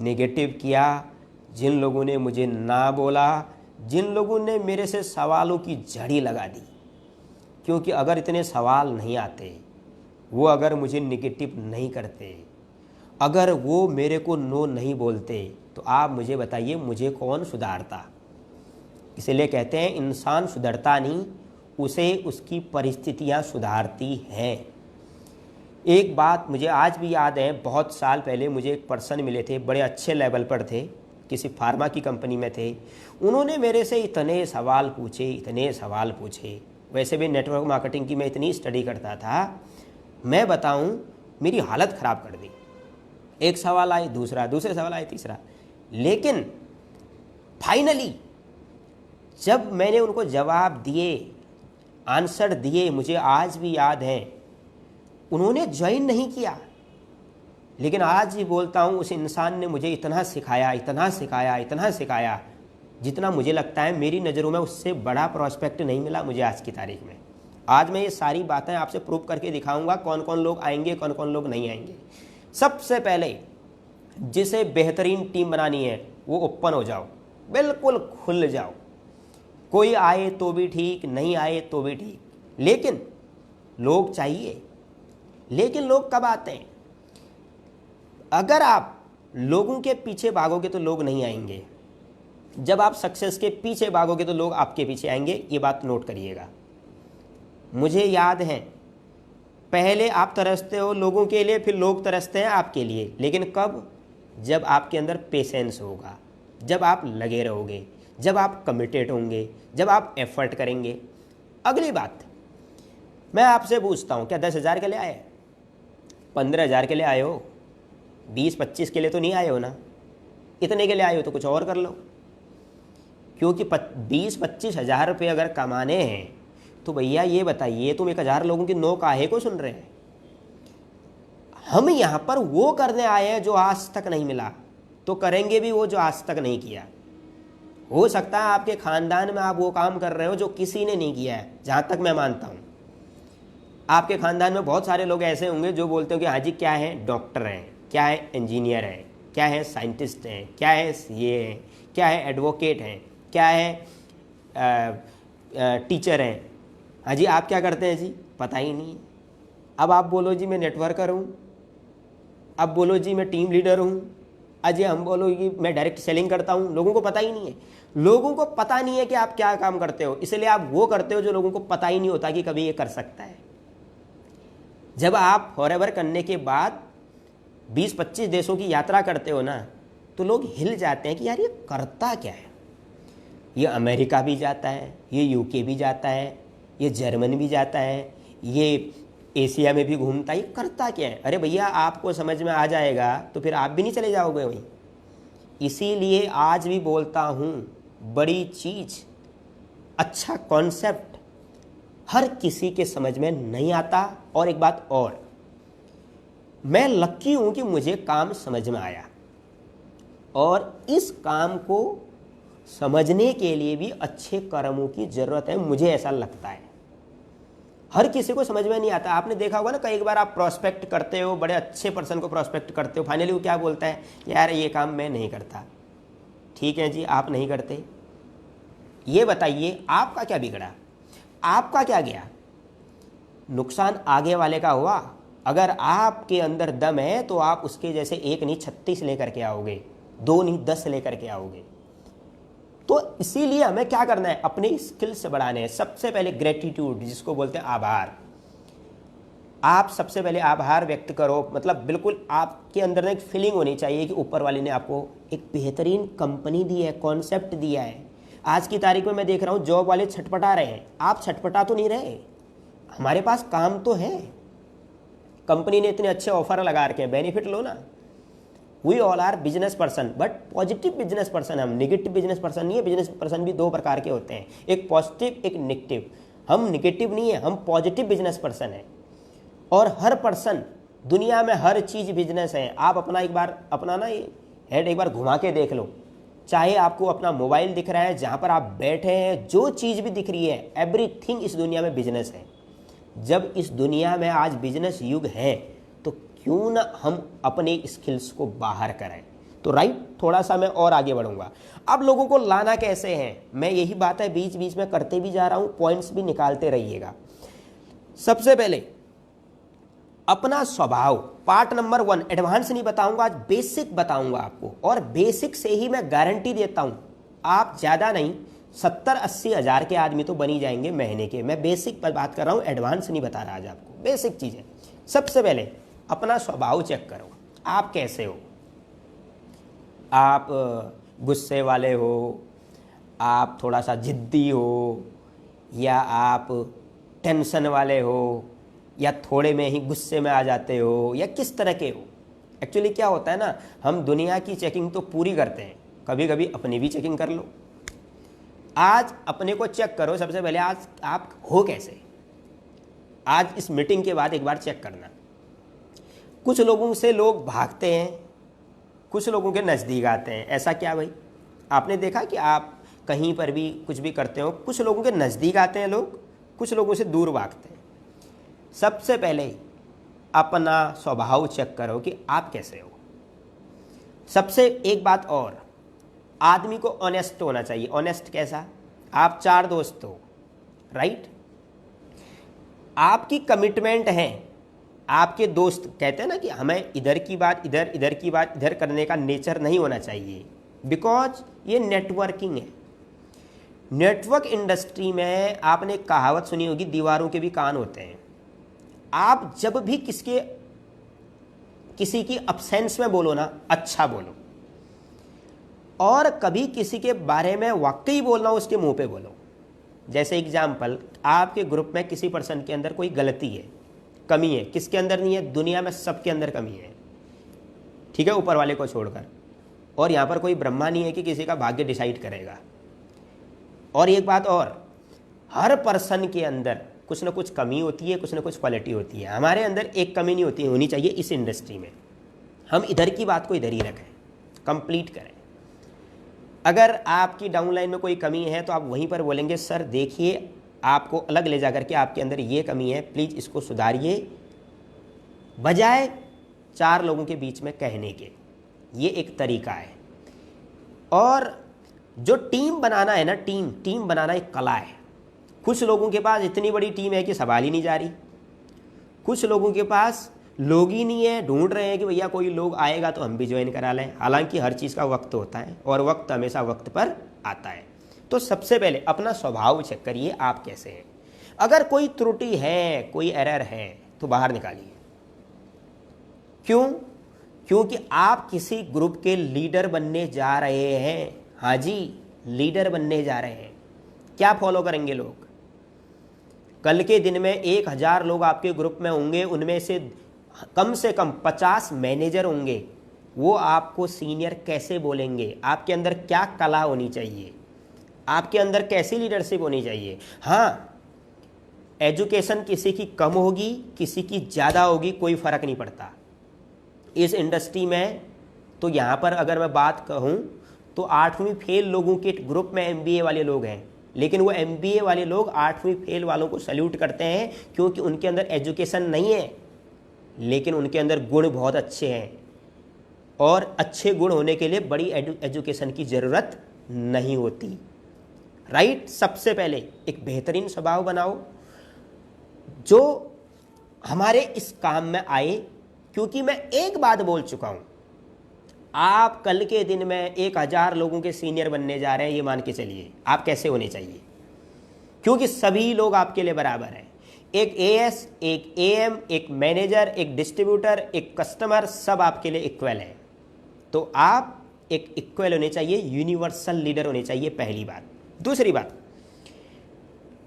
नेगेटिव किया, जिन लोगों ने मुझे ना बोला, जिन लोगों ने मेरे से सवालों की झड़ी लगा दी। क्योंकि अगर इतने सवाल नहीं आते, वो अगर मुझे नेगेटिव नहीं करते, अगर वो मेरे को नो नहीं बोलते, तो आप मुझे बताइए मुझे कौन सुधारता। इसलिए कहते हैं इंसान सुधरता नहीं, उसे उसकी परिस्थितियाँ सुधारती हैं। एक बात मुझे आज भी याद है, बहुत साल पहले मुझे एक पर्सन मिले थे, बड़े अच्छे लेवल पर थे, किसी फार्मा की कंपनी में थे। उन्होंने मेरे से इतने सवाल पूछे, इतने सवाल पूछे। वैसे भी नेटवर्क मार्केटिंग की मैं इतनी स्टडी करता था, मैं बताऊं मेरी हालत ख़राब कर दी। एक सवाल आए, दूसरा, दूसरे सवाल आए, तीसरा। लेकिन फाइनली जब मैंने उनको जवाब दिए, आंसर दिए, मुझे आज भी याद है, उन्होंने ज्वाइन नहीं किया, लेकिन आज भी बोलता हूँ उस इंसान ने मुझे इतना सिखाया, इतना सिखाया, इतना सिखाया, जितना मुझे लगता है मेरी नज़रों में उससे बड़ा प्रोस्पेक्ट नहीं मिला मुझे आज की तारीख में। आज मैं ये सारी बातें आपसे प्रूव करके दिखाऊंगा, कौन कौन लोग आएंगे, कौन कौन लोग नहीं आएंगे। सबसे पहले जिसे बेहतरीन टीम बनानी है वो ओपन हो जाओ। बिल्कुल खुल जाओ। कोई आए तो भी ठीक, नहीं आए तो भी ठीक, लेकिन लोग चाहिए। लेकिन लोग कब आते हैं? अगर आप लोगों के पीछे भागोगे तो लोग नहीं आएंगे। जब आप सक्सेस के पीछे भागोगे तो लोग आपके पीछे आएंगे। ये बात नोट करिएगा। मुझे याद है, पहले आप तरसते हो लोगों के लिए, फिर लोग तरसते हैं आपके लिए। लेकिन कब? जब आपके अंदर पेशेंस होगा, जब आप लगे रहोगे, जब आप कमिटेड होंगे, जब आप एफर्ट करेंगे। अगली बात, मैं आपसे पूछता हूँ, क्या 10,000 के लिए आए? 15,000 के लिए आए हो? 20-25 के लिए तो नहीं आए हो ना? इतने के लिए आए हो तो कुछ और कर लो। क्योंकि 20-25 हज़ार रुपये अगर कमाने हैं तो भैया ये बताइए, तुम 1,000 लोगों की नो काहे को सुन रहे हैं? हम यहाँ पर वो करने आए हैं जो आज तक नहीं मिला, तो करेंगे भी वो जो आज तक नहीं किया। हो सकता है आपके खानदान में आप वो काम कर रहे हो जो किसी ने नहीं किया है। जहाँ तक मैं मानता हूँ, आपके खानदान में बहुत सारे लोग ऐसे होंगे जो बोलते हो कि हाँ जी, क्या है, डॉक्टर हैं, क्या है, इंजीनियर हैं, क्या है, साइंटिस्ट हैं, क्या है, ये हैं, क्या है, एडवोकेट हैं, क्या है, टीचर हैं। हाँ जी, आप क्या करते हैं जी? पता ही नहीं है। अब आप बोलो जी मैं नेटवर्कर हूँ, अब बोलो जी मैं टीम लीडर हूँ, अजय हम बोलो कि मैं डायरेक्ट सेलिंग करता हूँ। लोगों को पता ही नहीं है। लोगों को पता नहीं है कि आप क्या काम करते हो, इसलिए आप वो करते हो जो लोगों को पता ही नहीं होता कि कभी ये कर सकता है। जब आप फॉरएवर करने के बाद 20-25 देशों की यात्रा करते हो ना, तो लोग हिल जाते हैं कि यार ये करता क्या है। ये अमेरिका भी जाता है, ये यूके भी जाता है, ये जर्मन भी जाता है, ये एशिया में भी घूमता है, ये करता क्या है? अरे भैया, आपको समझ में आ जाएगा तो फिर आप भी नहीं चले जाओगे वहीं। इसीलिए आज भी बोलता हूँ, बड़ी चीज़, अच्छा कॉन्सेप्ट हर किसी के समझ में नहीं आता। और एक बात और, मैं लकी हूँ कि मुझे काम समझ में आया, और इस काम को समझने के लिए भी अच्छे कर्मों की ज़रूरत है, मुझे ऐसा लगता है। हर किसी को समझ में नहीं आता। आपने देखा होगा ना, कई बार आप प्रोस्पेक्ट करते हो, बड़े अच्छे पर्सन को प्रोस्पेक्ट करते हो, फाइनली वो क्या बोलता है, यार ये काम मैं नहीं करता। ठीक है जी, आप नहीं करते, ये बताइए आपका क्या बिगड़ा, आपका क्या गया? नुकसान आगे वाले का हुआ। अगर आपके अंदर दम है तो आप उसके जैसे 1 नहीं 36 लेकर के आओगे, 2 नहीं 10 लेकर के आओगे। तो इसीलिए हमें क्या करना है, अपनी स्किल्स बढ़ाने हैं। सबसे पहले ग्रेटिट्यूड, जिसको बोलते हैं आभार। आप सबसे पहले आभार व्यक्त करो। मतलब बिल्कुल आपके अंदर एक फीलिंग होनी चाहिए कि ऊपर वाले ने आपको एक बेहतरीन कंपनी दी है, कॉन्सेप्ट दिया है। आज की तारीख में मैं देख रहा हूँ जॉब वाले छटपटा रहे हैं। आप छटपटा तो नहीं रहे, हमारे पास काम तो है, कंपनी ने इतने अच्छे ऑफर लगा रखे हैं, बेनिफिट लो ना। We all are business person, but positive business person. हम निगेटिव बिजनेस पर्सन नहीं है। बिजनेस पर्सन भी 2 प्रकार के होते हैं, एक पॉजिटिव, एक नेगेटिव। हम निगेटिव नहीं है, हम पॉजिटिव बिजनेस पर्सन है। और हर पर्सन, दुनिया में हर चीज़ बिजनेस है। आप अपना एक बार अपना ना ये हेड एक बार घुमा के देख लो। चाहे आपको अपना मोबाइल दिख रहा है, जहाँ पर आप बैठे हैं, जो चीज़ भी दिख रही है, एवरीथिंग इस दुनिया में बिजनेस है। जब इस दुनिया में आज बिजनेस युग है, तो क्यों ना हम अपने स्किल्स को बाहर करें। तो राइट, थोड़ा सा मैं और आगे बढ़ूंगा। अब लोगों को लाना कैसे है, मैं यही बात है बीच बीच में करते भी जा रहा हूँ, पॉइंट्स भी निकालते रहिएगा। सबसे पहले अपना स्वभाव, पार्ट नंबर 1। एडवांस नहीं बताऊंगा आज, बेसिक बताऊंगा आपको। और बेसिक से ही मैं गारंटी देता हूं, आप ज़्यादा नहीं 70-80 हज़ार के आदमी तो बनी जाएंगे महीने के। मैं बेसिक पर बात कर रहा हूं, एडवांस नहीं बता रहा आज आपको, बेसिक चीज़ें। सबसे पहले अपना स्वभाव चेक करो, आप कैसे हो। आप गुस्से वाले हो, आप थोड़ा सा जिद्दी हो, या आप टेंशन वाले हो, या थोड़े में ही गुस्से में आ जाते हो, या किस तरह के हो। एक्चुअली क्या होता है ना, हम दुनिया की चेकिंग तो पूरी करते हैं, कभी कभी अपनी भी चेकिंग कर लो। आज अपने को चेक करो सबसे पहले, आज आप हो कैसे। आज इस मीटिंग के बाद एक बार चेक करना। कुछ लोगों से लोग भागते हैं, कुछ लोगों के नज़दीक आते हैं। ऐसा क्या भाई, आपने देखा कि आप कहीं पर भी कुछ भी करते हो, कुछ लोगों के नज़दीक आते हैं लोग, कुछ लोगों से दूर भागते हैं। सबसे पहले अपना स्वभाव चेक करो कि आप कैसे हो। सबसे एक बात और, आदमी को ऑनेस्ट होना चाहिए। ऑनेस्ट कैसा? आप 4 दोस्त हो, राइट, आपकी कमिटमेंट है, आपके दोस्त कहते हैं ना कि हमें इधर की बात इधर, इधर की बात इधर करने का नेचर नहीं होना चाहिए, बिकॉज ये नेटवर्किंग है। नेटवर्क इंडस्ट्री में आपने कहावत सुनी होगी, दीवारों के भी कान होते हैं। आप जब भी किसी की अब्सेंस में बोलो ना, अच्छा बोलो, और कभी किसी के बारे में वाकई बोलना उसके मुंह पे बोलो। जैसे एग्जाम्पल, आपके ग्रुप में किसी पर्सन के अंदर कोई गलती है, कमी है, किसके अंदर नहीं है? दुनिया में सबके अंदर कमी है, ठीक है, ऊपर वाले को छोड़कर। और यहाँ पर कोई ब्रह्मा नहीं है कि किसी का भाग्य डिसाइड करेगा। और एक बात और, हर पर्सन के अंदर कुछ ना कुछ कमी होती है, कुछ ना कुछ क्वालिटी होती है। हमारे अंदर एक कमी नहीं होती, होनी चाहिए इस इंडस्ट्री में। हम इधर की बात को इधर ही रखें, कंप्लीट करें। अगर आपकी डाउनलाइन में कोई कमी है तो आप वहीं पर बोलेंगे, सर देखिए, आपको अलग ले जा करके आपके अंदर ये कमी है, प्लीज़ इसको सुधारिए, बजाय 4 लोगों के बीच में कहने के। ये एक तरीका है। और जो टीम बनाना है ना, टीम बनाना एक कला है। कुछ लोगों के पास इतनी बड़ी टीम है कि सवाल ही नहीं जा रही, कुछ लोगों के पास लोग ही नहीं है, ढूंढ रहे हैं कि भैया कोई लोग आएगा तो हम भी ज्वाइन करा लें। हालांकि हर चीज़ का वक्त होता है और वक्त हमेशा वक्त पर आता है। तो सबसे पहले अपना स्वभाव चेक करिए, आप कैसे हैं। अगर कोई त्रुटि है, कोई एरर है, तो बाहर निकालिए। क्यों? क्योंकि आप किसी ग्रुप के लीडर बनने जा रहे हैं। हाँ जी, लीडर बनने जा रहे हैं। क्या फॉलो करेंगे लोग? कल के दिन में 1000 लोग आपके ग्रुप में होंगे, उनमें से कम 50 मैनेजर होंगे। वो आपको सीनियर कैसे बोलेंगे? आपके अंदर क्या कला होनी चाहिए? आपके अंदर कैसी लीडरशिप होनी चाहिए? हाँ, एजुकेशन किसी की कम होगी, किसी की ज़्यादा होगी, कोई फ़र्क नहीं पड़ता इस इंडस्ट्री में। तो यहाँ पर अगर मैं बात कहूँ तो 8वीं फेल लोगों के ग्रुप में MBA वाले लोग हैं, लेकिन वो MBA वाले लोग 8वीं फेल वालों को सल्यूट करते हैं, क्योंकि उनके अंदर एजुकेशन नहीं है, लेकिन उनके अंदर गुण बहुत अच्छे हैं। और अच्छे गुण होने के लिए बड़ी एजुकेशन की ज़रूरत नहीं होती, राइट। सबसे पहले एक बेहतरीन स्वभाव बनाओ जो हमारे इस काम में आए, क्योंकि मैं एक बात बोल चुका हूं, आप कल के दिन में 1000 लोगों के सीनियर बनने जा रहे हैं। ये मान के चलिए आप कैसे होने चाहिए, क्योंकि सभी लोग आपके लिए बराबर हैं। एक AS, एक AM, एक मैनेजर, एक डिस्ट्रीब्यूटर, एक कस्टमर, सब आपके लिए इक्वल है। तो आप एक इक्वल होने चाहिए, यूनिवर्सल लीडर होने चाहिए, पहली बात। दूसरी बात,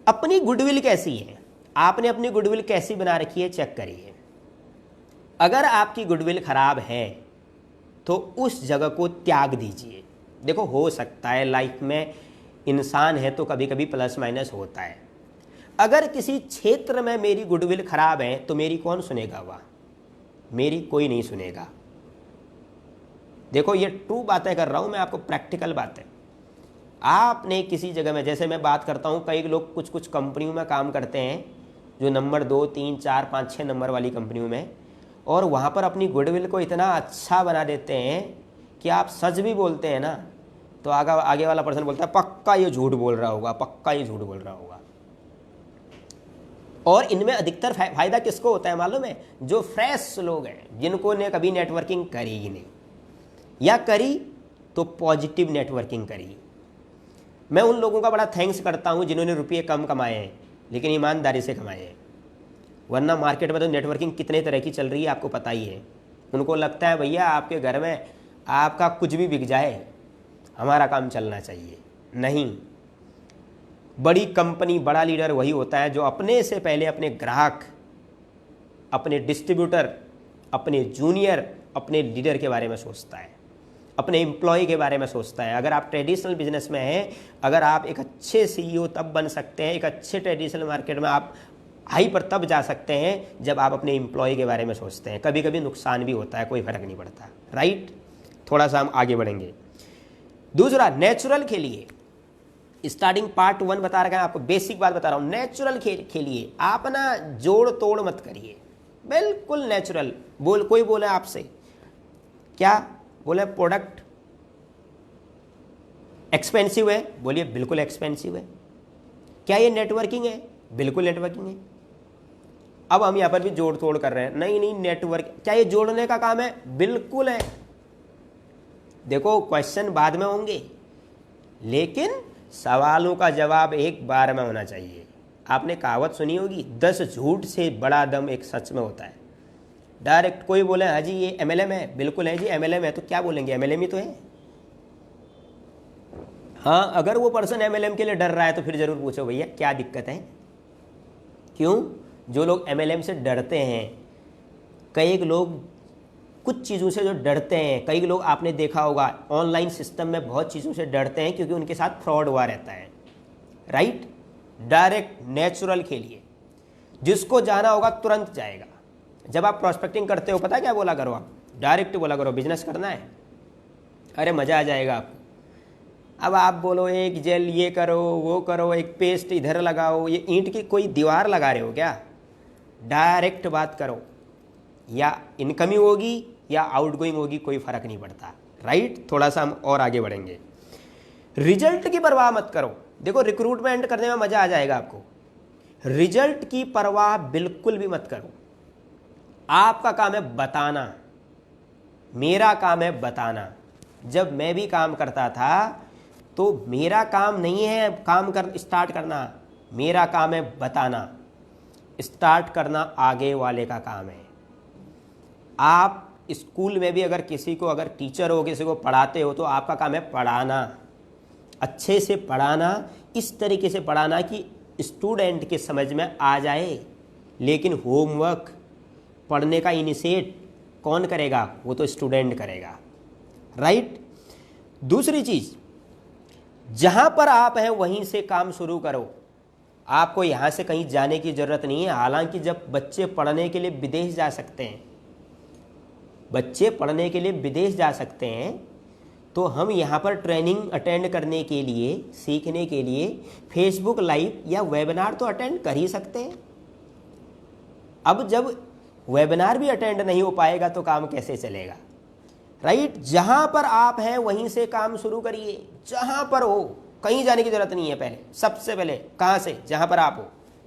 अपनी गुडविल कैसी है? आपने अपनी गुडविल कैसी बना रखी है, चेक करिए। अगर आपकी गुडविल खराब है तो उस जगह को त्याग दीजिए। देखो, हो सकता है लाइफ में इंसान है तो कभी कभी प्लस माइनस होता है। अगर किसी क्षेत्र में मेरी गुडविल खराब है तो मेरी कौन सुनेगा? वह मेरी कोई नहीं सुनेगा। देखो, ये ट्रू बातें कर रहा हूँ मैं, आपको प्रैक्टिकल बातें। आपने किसी जगह में, जैसे मैं बात करता हूँ, कई लोग कुछ कंपनियों में काम करते हैं जो नंबर 2, 3, 4, 5, 6 नंबर वाली कंपनियों में, और वहाँ पर अपनी गुडविल को इतना अच्छा बना देते हैं कि आप सच भी बोलते हैं ना तो आगे वाला पर्सन बोलता है पक्का ये झूठ बोल रहा होगा, पक्का ये झूठ बोल रहा होगा। और इनमें अधिकतर फायदा किसको होता है मालूम है? जो फ्रेश लोग हैं, जिनको ने कभी नेटवर्किंग करी ही नहीं, या करी तो पॉजिटिव नेटवर्किंग करी। मैं उन लोगों का बड़ा थैंक्स करता हूं जिन्होंने रुपये कम कमाए हैं लेकिन ईमानदारी से कमाए हैं। वरना मार्केट में तो नेटवर्किंग कितने तरह की चल रही है, आपको पता ही है। उनको लगता है भैया आपके घर में आपका कुछ भी बिक जाए, हमारा काम चलना चाहिए। नहीं, बड़ी कंपनी, बड़ा लीडर वही होता है जो अपने से पहले अपने ग्राहक, अपने डिस्ट्रीब्यूटर, अपने जूनियर, अपने लीडर के बारे में सोचता है, अपने एम्प्लॉय के बारे में सोचता है। अगर आप ट्रेडिशनल बिजनेस में हैं, अगर आप एक अच्छे CEO तब बन सकते हैं, एक अच्छे ट्रेडिशनल मार्केट में आप हाई पर तब जा सकते हैं जब आप अपने एम्प्लॉय के बारे में सोचते हैं। कभी कभी नुकसान भी होता है, कोई फर्क नहीं पड़ता, राइट। थोड़ा सा हम आगे बढ़ेंगे। दूसरा, नेचुरल खेलिए। स्टार्टिंग पार्ट 1 बता रखा है आपको, बेसिक बात बता रहा हूँ। नेचुरल खेलिए, आप ना जोड़ तोड़ मत करिए, बिल्कुल नेचुरल। कोई बोले आपसे क्या बोले, प्रोडक्ट एक्सपेंसिव है? बोलिए बिल्कुल एक्सपेंसिव है। क्या ये नेटवर्किंग है? बिल्कुल नेटवर्किंग है। अब हम यहाँ पर भी जोड़ तोड़ कर रहे हैं, नहीं नहीं नेटवर्क, क्या ये जोड़ने का काम है? बिल्कुल है। देखो क्वेश्चन बाद में होंगे, लेकिन सवालों का जवाब एक बार में होना चाहिए। आपने कहावत सुनी होगी, 10 झूठ से बड़ा दम एक सच में होता है। डायरेक्ट कोई बोले हाँ जी ये MLM है, बिल्कुल है जी MLM है, तो क्या बोलेंगे? MLM ही तो है। हाँ, अगर वो पर्सन MLM के लिए डर रहा है तो फिर जरूर पूछो भैया क्या दिक्कत है। क्यों? जो लोग MLM से डरते हैं, कई लोग कुछ चीज़ों से जो डरते हैं, कई लोग आपने देखा होगा ऑनलाइन सिस्टम में बहुत चीज़ों से डरते हैं क्योंकि उनके साथ फ्रॉड हुआ रहता है, राइट। डायरेक्ट नेचुरल खेलिए, जिसको जाना होगा तुरंत जाएगा। जब आप प्रोस्पेक्टिंग करते हो पता है क्या बोला करो? आप डायरेक्ट बोला करो बिजनेस करना है, अरे मज़ा आ जाएगा आपको। अब आप बोलो एक जेल ये करो वो करो, एक पेस्ट इधर लगाओ, ये ईंट की कोई दीवार लगा रहे हो क्या? डायरेक्ट बात करो, या इनकमिंग होगी या आउटगोइंग होगी, कोई फर्क नहीं पड़ता, राइट। थोड़ा सा हम और आगे बढ़ेंगे। रिजल्ट की परवाह मत करो। देखो रिक्रूटमेंट करने में मजा आ जाएगा आपको, रिजल्ट की परवाह बिल्कुल भी मत करो। आपका काम है बताना, मेरा काम है बताना। जब मैं भी काम करता था तो मेरा काम नहीं है काम कर स्टार्ट करना, मेरा काम है बताना। स्टार्ट करना आगे वाले का काम है। आप स्कूल में भी अगर किसी को, अगर टीचर हो, किसी को पढ़ाते हो तो आपका काम है पढ़ाना, अच्छे से पढ़ाना, इस तरीके से पढ़ाना कि स्टूडेंट के समझ में आ जाए। लेकिन होमवर्क पढ़ने का इनिशिएट कौन करेगा? वो तो स्टूडेंट करेगा, राइट। दूसरी चीज़, जहाँ पर आप हैं वहीं से काम शुरू करो। आपको यहाँ से कहीं जाने की ज़रूरत नहीं है। हालांकि जब बच्चे पढ़ने के लिए विदेश जा सकते हैं, बच्चे पढ़ने के लिए विदेश जा सकते हैं, तो हम यहाँ पर ट्रेनिंग अटेंड करने के लिए, सीखने के लिए फेसबुक लाइव या वेबिनार तो अटेंड कर ही सकते हैं। अब जब वेबिनार भी अटेंड नहीं हो पाएगा तो काम कैसे चलेगा, राइट। जहाँ पर आप हैं वहीं से काम शुरू करिए, जहाँ पर हो, कहीं जाने की ज़रूरत नहीं है। पहले सबसे पहले कहाँ से? जहाँ पर आप हो,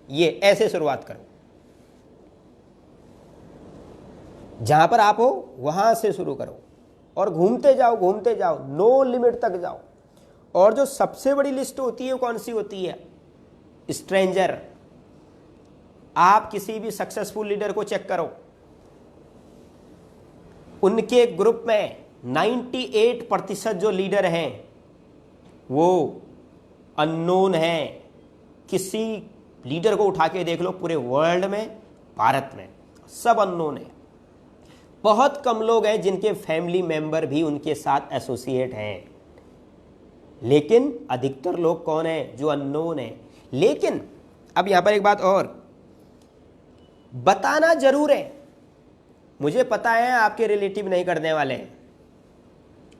ये ऐसे शुरुआत करो। जहाँ पर आप हो वहाँ से शुरू करो और घूमते जाओ, घूमते जाओ, नो लिमिट तक जाओ। और जो सबसे बड़ी लिस्ट होती है कौन सी होती है? स्ट्रेंजर। आप किसी भी सक्सेसफुल लीडर को चेक करो, उनके ग्रुप में 98% जो लीडर हैं वो अननोन हैं। किसी लीडर को उठा के देख लो पूरे वर्ल्ड में, भारत में, सब अननोन है। बहुत कम लोग हैं जिनके फैमिली मेंबर भी उनके साथ एसोसिएट हैं, लेकिन अधिकतर लोग कौन है? जो अननोन है। लेकिन अब यहां पर एक बात और, बताना जरूर है। मुझे पता है आपके रिलेटिव नहीं करने वाले हैं,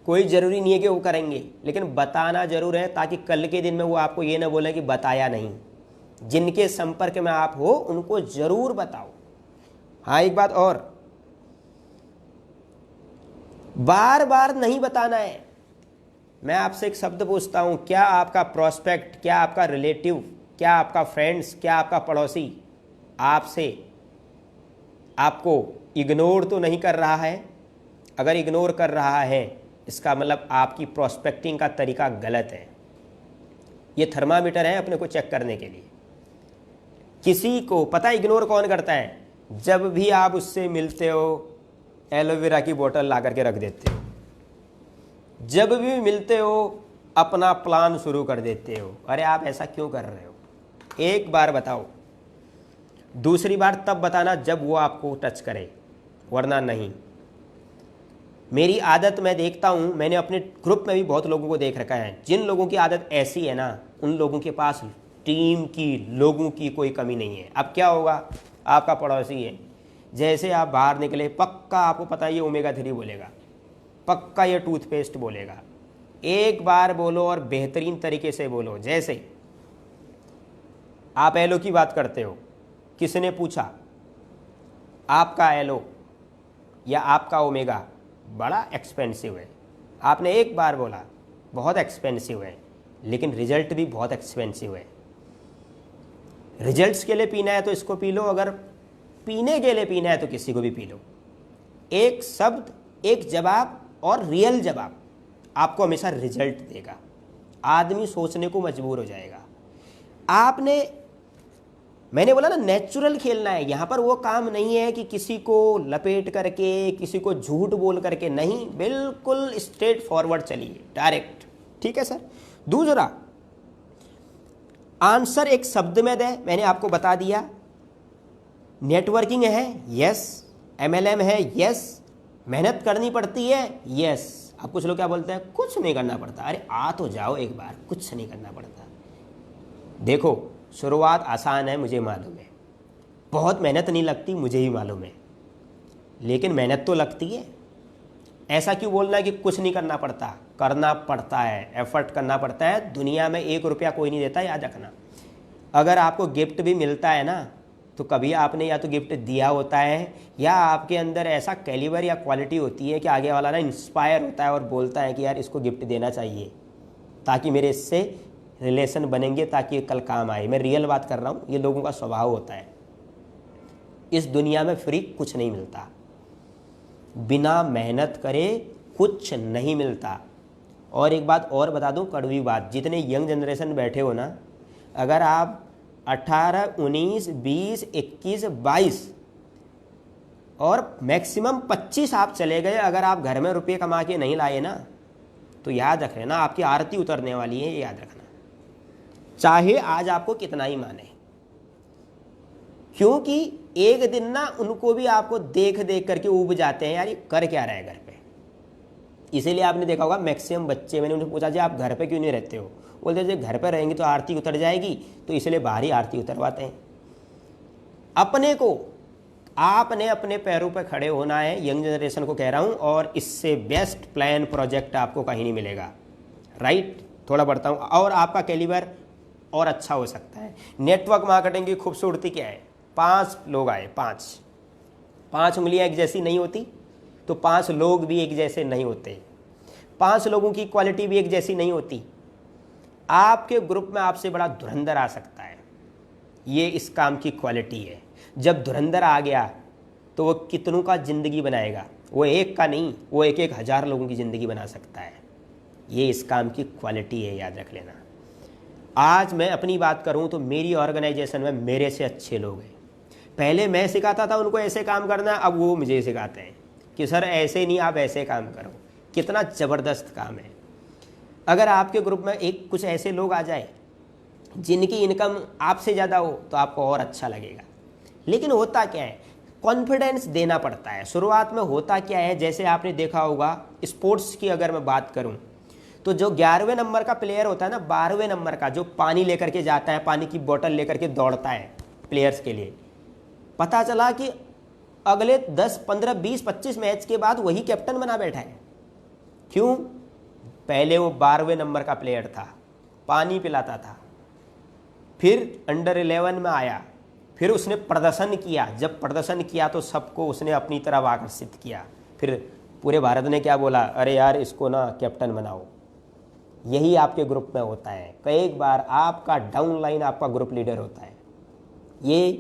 कोई ज़रूरी नहीं है कि वो करेंगे, लेकिन बताना ज़रूर है ताकि कल के दिन में वो आपको ये ना बोले कि बताया नहीं। जिनके संपर्क में आप हो उनको ज़रूर बताओ। हाँ, एक बात और, बार बार नहीं बताना है। मैं आपसे एक शब्द पूछता हूँ, क्या आपका प्रोस्पेक्ट, क्या आपका रिलेटिव, क्या आपका फ्रेंड्स, क्या आपका पड़ोसी आपसे आपको इग्नोर तो नहीं कर रहा है? अगर इग्नोर कर रहा है इसका मतलब आपकी प्रोस्पेक्टिंग का तरीका गलत है। ये थर्मामीटर है अपने को चेक करने के लिए। किसी को पता है इग्नोर कौन करता है? जब भी आप उससे मिलते हो एलोवेरा की बोतल ला करके रख देते हो, जब भी मिलते हो अपना प्लान शुरू कर देते हो। अरे आप ऐसा क्यों कर रहे हो? एक बार बताओ, दूसरी बार तब बताना जब वो आपको टच करे, वरना नहीं। मेरी आदत मैं देखता हूँ, मैंने अपने ग्रुप में भी बहुत लोगों को देख रखा है, जिन लोगों की आदत ऐसी है ना, उन लोगों के पास टीम की, लोगों की कोई कमी नहीं है। अब क्या होगा? आपका पड़ोसी है, जैसे आप बाहर निकले पक्का आपको पता है ये ओमेगा 3 बोलेगा, पक्का ये टूथपेस्ट बोलेगा। एक बार बोलो और बेहतरीन तरीके से बोलो। जैसे आप एलो की बात करते हो, किसी ने पूछा आपका एलो या आपका ओमेगा बड़ा एक्सपेंसिव है, आपने एक बार बोला बहुत एक्सपेंसिव है, लेकिन रिजल्ट भी बहुत एक्सपेंसिव है। रिजल्ट्स के लिए पीना है तो इसको पी लो, अगर पीने के लिए पीना है तो किसी को भी पी लो। एक शब्द, एक जवाब और रियल जवाब आपको हमेशा रिजल्ट देगा। आदमी सोचने को मजबूर हो जाएगा। मैंने बोला ना नेचुरल खेलना है। यहाँ पर वो काम नहीं है कि किसी को लपेट करके, किसी को झूठ बोल करके, नहीं, बिल्कुल स्ट्रेट फॉरवर्ड चलिए, डायरेक्ट। ठीक है सर। दूसरा, आंसर एक शब्द में दे, मैंने आपको बता दिया। नेटवर्किंग है, यस। MLM है, यस। मेहनत करनी पड़ती है, यस। अब कुछ लोग क्या बोलते हैं, कुछ नहीं करना पड़ता। अरे आ तो जाओ एक बार, कुछ नहीं करना पड़ता। देखो, शुरुआत आसान है, मुझे मालूम है, बहुत मेहनत नहीं लगती, मुझे ही मालूम है, लेकिन मेहनत तो लगती है। ऐसा क्यों बोलना है कि कुछ नहीं करना पड़ता? करना पड़ता है, एफर्ट करना पड़ता है। दुनिया में 1 रुपया कोई नहीं देता, याद रखना। अगर आपको गिफ्ट भी मिलता है ना, तो कभी आपने या तो गिफ्ट दिया होता है, या आपके अंदर ऐसा कैलिबर या क्वालिटी होती है कि आगे वाला ना इंस्पायर होता है और बोलता है कि यार इसको गिफ्ट देना चाहिए, ताकि मेरे इससे रिलेशन बनेंगे, ताकि कल काम आए। मैं रियल बात कर रहा हूँ, ये लोगों का स्वभाव होता है। इस दुनिया में फ्री कुछ नहीं मिलता, बिना मेहनत करे कुछ नहीं मिलता। और एक बात और बता दूं, कड़वी बात, जितने यंग जनरेशन बैठे हो ना, अगर आप 18, 19, 20, 21, 22 और मैक्सिमम 25 आप चले गए, अगर आप घर में रुपये कमा के नहीं लाए ना, तो याद रख लेना आपकी आरती उतरने वाली है, ये याद रखना, चाहे आज आपको कितना ही माने। क्योंकि एक दिन ना उनको भी आपको देख देख करके ऊब जाते हैं, यार ये कर क्या रहा है घर पे। इसीलिए आपने देखा होगा मैक्सिमम बच्चे, मैंने उन्हें पूछा जी आप घर पे क्यों नहीं रहते हो, बोलते जी घर पे रहेंगे तो आरती उतर जाएगी, तो इसलिए बाहर ही आरती उतरवाते हैं। अपने को, आपने अपने पैरों पर खड़े होना है, यंग जनरेशन को कह रहा हूँ, और इससे बेस्ट प्लान प्रोजेक्ट आपको कहीं नहीं मिलेगा। राइट, थोड़ा बढ़ता हूँ, और आपका कैलिबर और अच्छा हो सकता है। नेटवर्क मार्केटिंग की खूबसूरती क्या है? 5 लोग आए, 5 उंगलियां एक जैसी नहीं होती, तो 5 लोग भी एक जैसे नहीं होते। 5 लोगों की क्वालिटी भी एक जैसी नहीं होती। आपके ग्रुप में आपसे बड़ा धुरंधर आ सकता है, ये इस काम की क्वालिटी है। जब धुरंधर आ गया तो वो कितनों का ज़िंदगी बनाएगा, वो एक का नहीं, वो 1,000 लोगों की ज़िंदगी बना सकता है। ये इस काम की क्वालिटी है, याद रख लेना। आज मैं अपनी बात करूं तो मेरी ऑर्गेनाइजेशन में मेरे से अच्छे लोग हैं। पहले मैं सिखाता था उनको ऐसे काम करना, अब वो मुझे सिखाते हैं कि सर ऐसे नहीं, आप ऐसे काम करो। कितना ज़बरदस्त काम है। अगर आपके ग्रुप में एक कुछ ऐसे लोग आ जाए जिनकी इनकम आपसे ज़्यादा हो, तो आपको और अच्छा लगेगा। लेकिन होता क्या है, कॉन्फिडेंस देना पड़ता है। शुरुआत में होता क्या है, जैसे आपने देखा होगा स्पोर्ट्स की अगर मैं बात करूं, तो जो 11वें नंबर का प्लेयर होता है ना, 12वें नंबर का, जो पानी लेकर के जाता है, पानी की बोतल लेकर के दौड़ता है प्लेयर्स के लिए, पता चला कि अगले 10, 15, 20, 25 मैच के बाद वही कैप्टन बना बैठा है। क्यों? पहले वो 12वें नंबर का प्लेयर था, पानी पिलाता था, फिर अंडर 11 में आया, फिर उसने प्रदर्शन किया। जब प्रदर्शन किया तो सबको उसने अपनी तरफ आकर्षित किया। फिर पूरे भारत ने क्या बोला, अरे यार इसको ना कैप्टन बनाओ। यही आपके ग्रुप में होता है। कई बार आपका डाउन लाइन आपका ग्रुप लीडर होता है। ये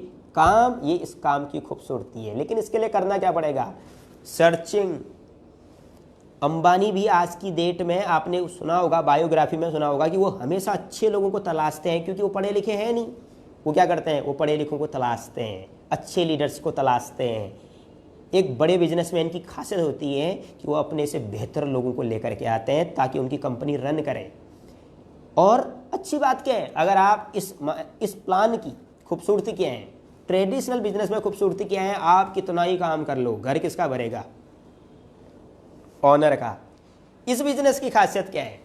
इस काम की खूबसूरती है। लेकिन इसके लिए करना क्या पड़ेगा? सर्चिंग। अंबानी भी आज की डेट में, आपने सुना होगा, बायोग्राफी में सुना होगा कि वो हमेशा अच्छे लोगों को तलाशते हैं, क्योंकि वो पढ़े लिखे हैं नहीं। वो क्या करते हैं, वो पढ़े लिखों को तलाशते हैं, अच्छे लीडर्स को तलाशते हैं। एक बड़े बिजनेसमैन की खासियत होती है कि वो अपने से बेहतर लोगों को लेकर के आते हैं ताकि उनकी कंपनी रन करें। और अच्छी बात क्या है, अगर आप इस प्लान की खूबसूरती क्या है, ट्रेडिशनल बिजनेस में खूबसूरती क्या है, आप कितना ही काम कर लो, घर किसका भरेगा? ऑनर का। इस बिजनेस की खासियत क्या है,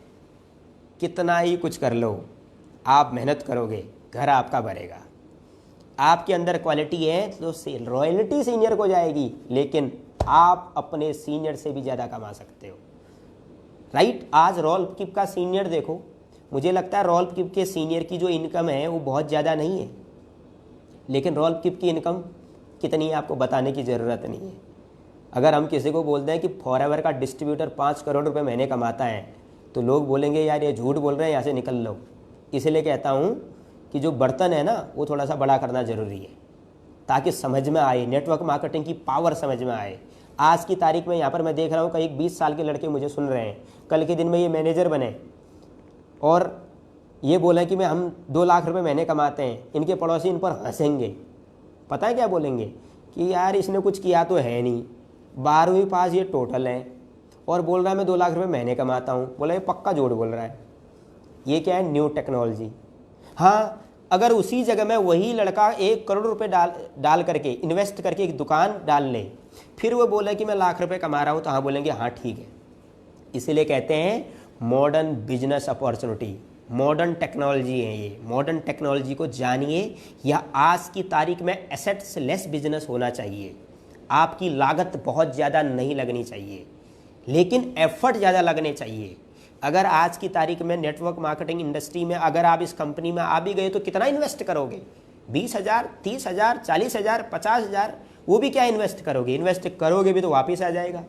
कितना ही कुछ कर लो, आप मेहनत करोगे, घर आपका भरेगा। आपके अंदर क्वालिटी है तो रॉयल्टी सीनियर को जाएगी, लेकिन आप अपने सीनियर से भी ज़्यादा कमा सकते हो। राइट। आज रॉल्फ किप का सीनियर देखो, मुझे लगता है रॉल्फ किप के सीनियर की जो इनकम है वो बहुत ज़्यादा नहीं है, लेकिन रॉल्फ किप की इनकम कितनी है आपको बताने की ज़रूरत नहीं है। अगर हम किसी को बोलते हैं कि फॉरएवर का डिस्ट्रीब्यूटर 5 करोड़ रुपए महीने कमाता है, तो लोग बोलेंगे यार ये झूठ बोल रहे हैं, यहाँ से निकल लो। इसलिए कहता हूँ कि जो बर्तन है ना वो थोड़ा सा बड़ा करना ज़रूरी है, ताकि समझ में आए, नेटवर्क मार्केटिंग की पावर समझ में आए। आज की तारीख में यहाँ पर मैं देख रहा हूँ कई 20 साल के लड़के मुझे सुन रहे हैं, कल के दिन में ये मैनेजर बने और ये बोले कि हम 2 लाख रुपए महीने कमाते हैं। इनके पड़ोसी इन पर हंसेंगे। पता है क्या बोलेंगे कि यार इसने कुछ किया तो है नहीं, 12वीं पास ये टोटल है और बोल रहा है मैं 2 लाख रुपए महीने कमाता हूँ। बोला ये पक्का झूठ बोल रहा है। ये क्या है? New technology. हाँ, अगर उसी जगह में वही लड़का 1 करोड़ रुपए डाल करके इन्वेस्ट करके एक दुकान डाल ले, फिर वो बोले कि मैं लाख रुपए कमा रहा हूँ, तो हाँ बोलेंगे हाँ ठीक है। इसीलिए कहते हैं modern business opportunity, modern technology है ये। मॉडर्न टेक्नोलॉजी को जानिए। या आज की तारीख में एसेट्स लेस बिजनेस होना चाहिए। आपकी लागत बहुत ज़्यादा नहीं लगनी चाहिए, लेकिन एफर्ट ज़्यादा लगने चाहिए। अगर आज की तारीख में नेटवर्क मार्केटिंग इंडस्ट्री में अगर आप इस कंपनी में आ भी गए तो कितना इन्वेस्ट करोगे? 20,000, 30,000, 40,000, 50,000, वो भी क्या इन्वेस्ट करोगे? इन्वेस्ट करोगे भी तो वापस आ जाएगा।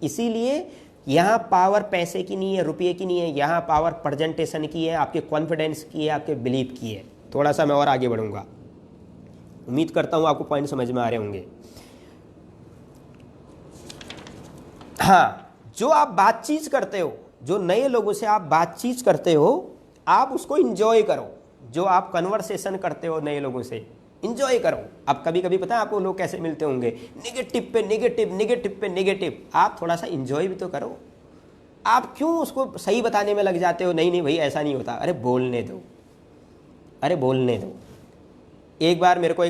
इसीलिए यहाँ पावर पैसे की नहीं है, रुपये की नहीं है, यहाँ पावर प्रेजेंटेशन की है, आपके कॉन्फिडेंस की है, आपके बिलीफ की है। थोड़ा सा मैं और आगे बढ़ूँगा, उम्मीद करता हूँ आपको पॉइंट समझ में आ रहे होंगे। हाँ, जो आप बातचीत करते हो, जो नए लोगों से आप बातचीत करते हो, आप उसको इंजॉय करो। जो आप कन्वर्सेशन करते हो नए लोगों से, इंजॉय करो। अब कभी कभी पता है आपको लोग कैसे मिलते होंगे? नेगेटिव पे नेगेटिव, नेगेटिव पे नेगेटिव। आप थोड़ा सा इंजॉय भी तो करो। आप क्यों उसको सही बताने में लग जाते हो? नहीं नहीं भाई ऐसा नहीं होता। अरे बोलने दो, अरे बोलने दो। एक बार मेरे को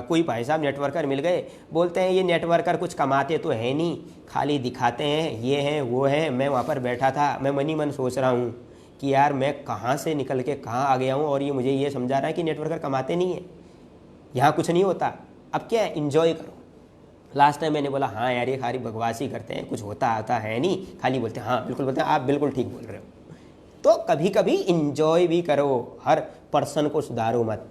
कोई भाई साहब नेटवर्कर मिल गए, बोलते हैं ये नेटवर्कर कुछ कमाते तो है नहीं, खाली दिखाते हैं, ये हैं वो हैं। मैं वहाँ पर बैठा था, मैं मन ही मन सोच रहा हूँ कि यार मैं कहाँ से निकल के कहाँ आ गया हूँ, और ये मुझे ये समझा रहा है कि नेटवर्कर कमाते नहीं है, यहाँ कुछ नहीं होता। अब क्या है? इंजॉय करो। लास्ट टाइम मैंने बोला हाँ यार ये खाली बकवासी करते हैं, कुछ होता आता है नहीं, खाली बोलते हैं। हाँ बिल्कुल बोलते हैं, आप बिल्कुल ठीक बोल रहे हो। तो कभी कभी इंजॉय भी करो, हर पर्सन को सुधारो मत।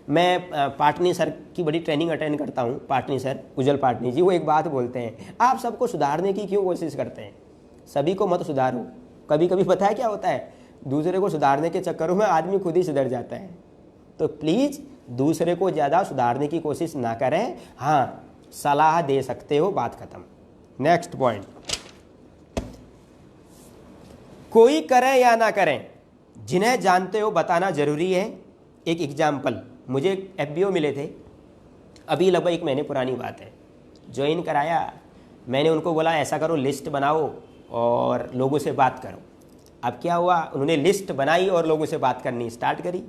मैं पाटनी सर की बड़ी ट्रेनिंग अटेंड करता हूँ, पाटनी सर, उज्जवल पाटनी जी। वो एक बात बोलते हैं, आप सबको सुधारने की क्यों कोशिश करते हैं? सभी को मत सुधारो। कभी कभी पता है क्या होता है? दूसरे को सुधारने के चक्करों में आदमी खुद ही सुधर जाता है। तो प्लीज़ दूसरे को ज़्यादा सुधारने की कोशिश ना करें। हाँ, सलाह दे सकते हो, बात खत्म। नेक्स्ट पॉइंट, कोई करें या ना करें, जिन्हें जानते हो बताना जरूरी है। एक एग्जाम्पल, मुझे FBO मिले थे, अभी लगभग 1 महीने पुरानी बात है। ज्वाइन कराया, मैंने उनको बोला ऐसा करो लिस्ट बनाओ और लोगों से बात करो। अब क्या हुआ, उन्होंने लिस्ट बनाई और लोगों से बात करनी स्टार्ट करी।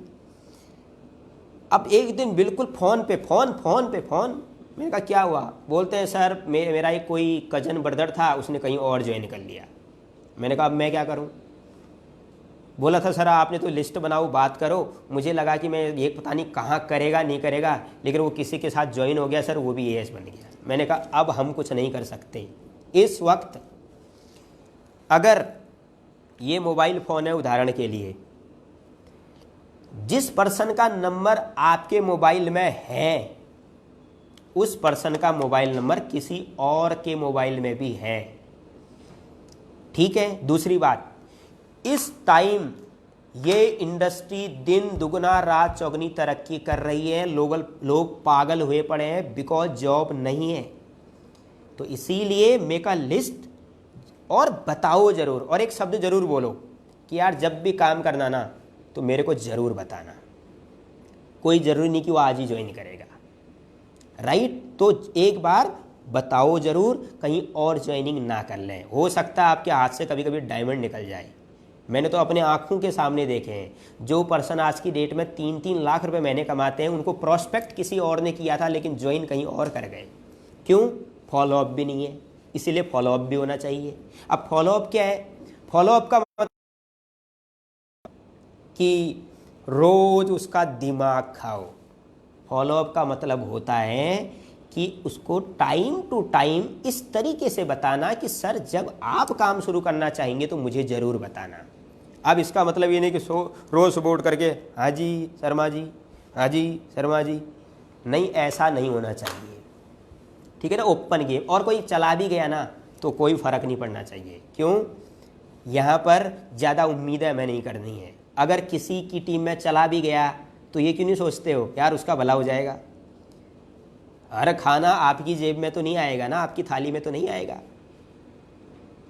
अब एक दिन बिल्कुल फ़ोन पे फ़ोन। मैंने कहा क्या हुआ? बोलते हैं सर मेरा एक कोई कजन ब्रदर था, उसने कहीं और ज्वाइन कर लिया। मैंने कहा अब मैं क्या करूं? बोला था सर आपने तो लिस्ट बनाओ, बात करो। मुझे लगा कि मैं ये पता नहीं कहाँ करेगा नहीं करेगा, लेकिन वो किसी के साथ ज्वाइन हो गया सर, वो भी AS बन गया। मैंने कहा अब हम कुछ नहीं कर सकते इस वक्त। अगर ये मोबाइल फ़ोन है, उदाहरण के लिए, जिस पर्सन का नंबर आपके मोबाइल में है उस पर्सन का मोबाइल नंबर किसी और के मोबाइल में भी है। ठीक है। दूसरी बात, इस टाइम ये इंडस्ट्री दिन दुगना रात चौगनी तरक्की कर रही है। लोग पागल हुए पड़े हैं बिकॉज जॉब नहीं है। तो इसीलिए मेक अ लिस्ट और बताओ ज़रूर, और एक शब्द ज़रूर बोलो कि यार जब भी काम करना ना तो मेरे को ज़रूर बताना। कोई ज़रूरी नहीं कि वो आज ही ज्वाइन करेगा, राइट? तो एक बार बताओ ज़रूर, कहीं और ज्वाइनिंग ना कर लें। हो सकता है आपके हाथ से कभी कभी डायमंड निकल जाए। मैंने तो अपने आँखों के सामने देखे हैं। जो पर्सन आज की डेट में 3-3 लाख रुपए महीने कमाते हैं, उनको प्रोस्पेक्ट किसी और ने किया था लेकिन ज्वाइन कहीं और कर गए। क्यों? फॉलोअप भी नहीं है। इसीलिए फॉलोअप भी होना चाहिए। अब फॉलोअप क्या है? फॉलोअप का मतलब कि रोज उसका दिमाग खाओ। फॉलोअप का मतलब होता है कि उसको टाइम टू टाइम इस तरीके से बताना कि सर जब आप काम शुरू करना चाहेंगे तो मुझे ज़रूर बताना। अब इसका मतलब ये नहीं कि रोज़ सुबह उठ करके हाँ जी शर्मा जी, हाँ जी शर्मा जी, नहीं, ऐसा नहीं होना चाहिए। ठीक है ना? Open game. और कोई चला भी गया ना तो कोई फ़र्क नहीं पड़ना चाहिए। क्यों? यहाँ पर ज़्यादा उम्मीदें हमें नहीं करनी है। अगर किसी की टीम में चला भी गया तो ये क्यों नहीं सोचते हो यार उसका भला हो जाएगा। हर खाना आपकी जेब में तो नहीं आएगा ना, आपकी थाली में तो नहीं आएगा,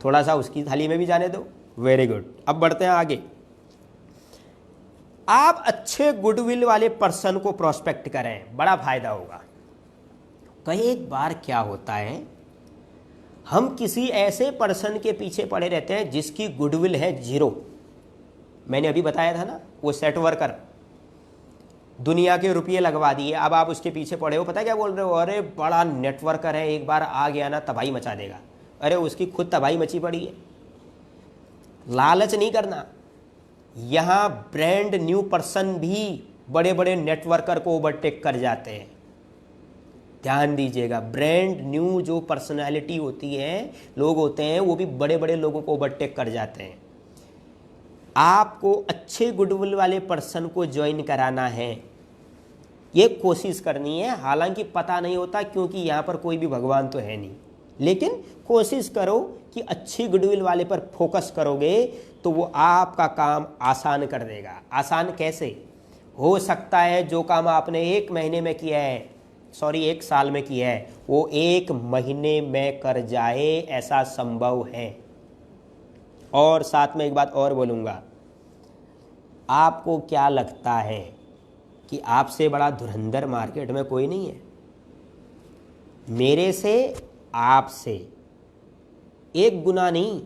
थोड़ा सा उसकी थाली में भी जाने दो। Very good. अब बढ़ते हैं आगे। आप अच्छे गुडविल वाले पर्सन को प्रोस्पेक्ट करें, बड़ा फायदा होगा। कई बार क्या होता है, हम किसी ऐसे पर्सन के पीछे पड़े रहते हैं जिसकी गुडविल है 0। मैंने अभी बताया था ना, वो सेट वर्कर, दुनिया के रुपये लगवा दिए, अब आप उसके पीछे पड़े हो। पता है क्या बोल रहे हो, अरे बड़ा नेटवर्कर है, एक बार आ गया ना तबाही मचा देगा। अरे उसकी खुद तबाही मची पड़ी है। लालच नहीं करना। यहाँ ब्रांड न्यू पर्सन भी बड़े बड़े नेटवर्कर को ओवरटेक कर जाते हैं। ध्यान दीजिएगा, ब्रांड न्यू जो पर्सनालिटी होती है, लोग होते हैं, वो भी बड़े बड़े लोगों को ओवरटेक कर जाते हैं। आपको अच्छे गुडविल वाले पर्सन को ज्वाइन कराना है, ये कोशिश करनी है। हालांकि पता नहीं होता, क्योंकि यहाँ पर कोई भी भगवान तो है नहीं, लेकिन कोशिश करो कि अच्छी गुडविल वाले पर फोकस करोगे तो वो आपका काम आसान कर देगा। आसान कैसे हो सकता है, जो काम आपने 1 महीने में किया है, 1 साल में किया है, वो 1 महीने में कर जाए, ऐसा संभव है। और साथ में एक बात और बोलूँगा, आपको क्या लगता है कि आपसे बड़ा धुरंधर मार्केट में कोई नहीं है? मेरे से आपसे 1 गुना नहीं,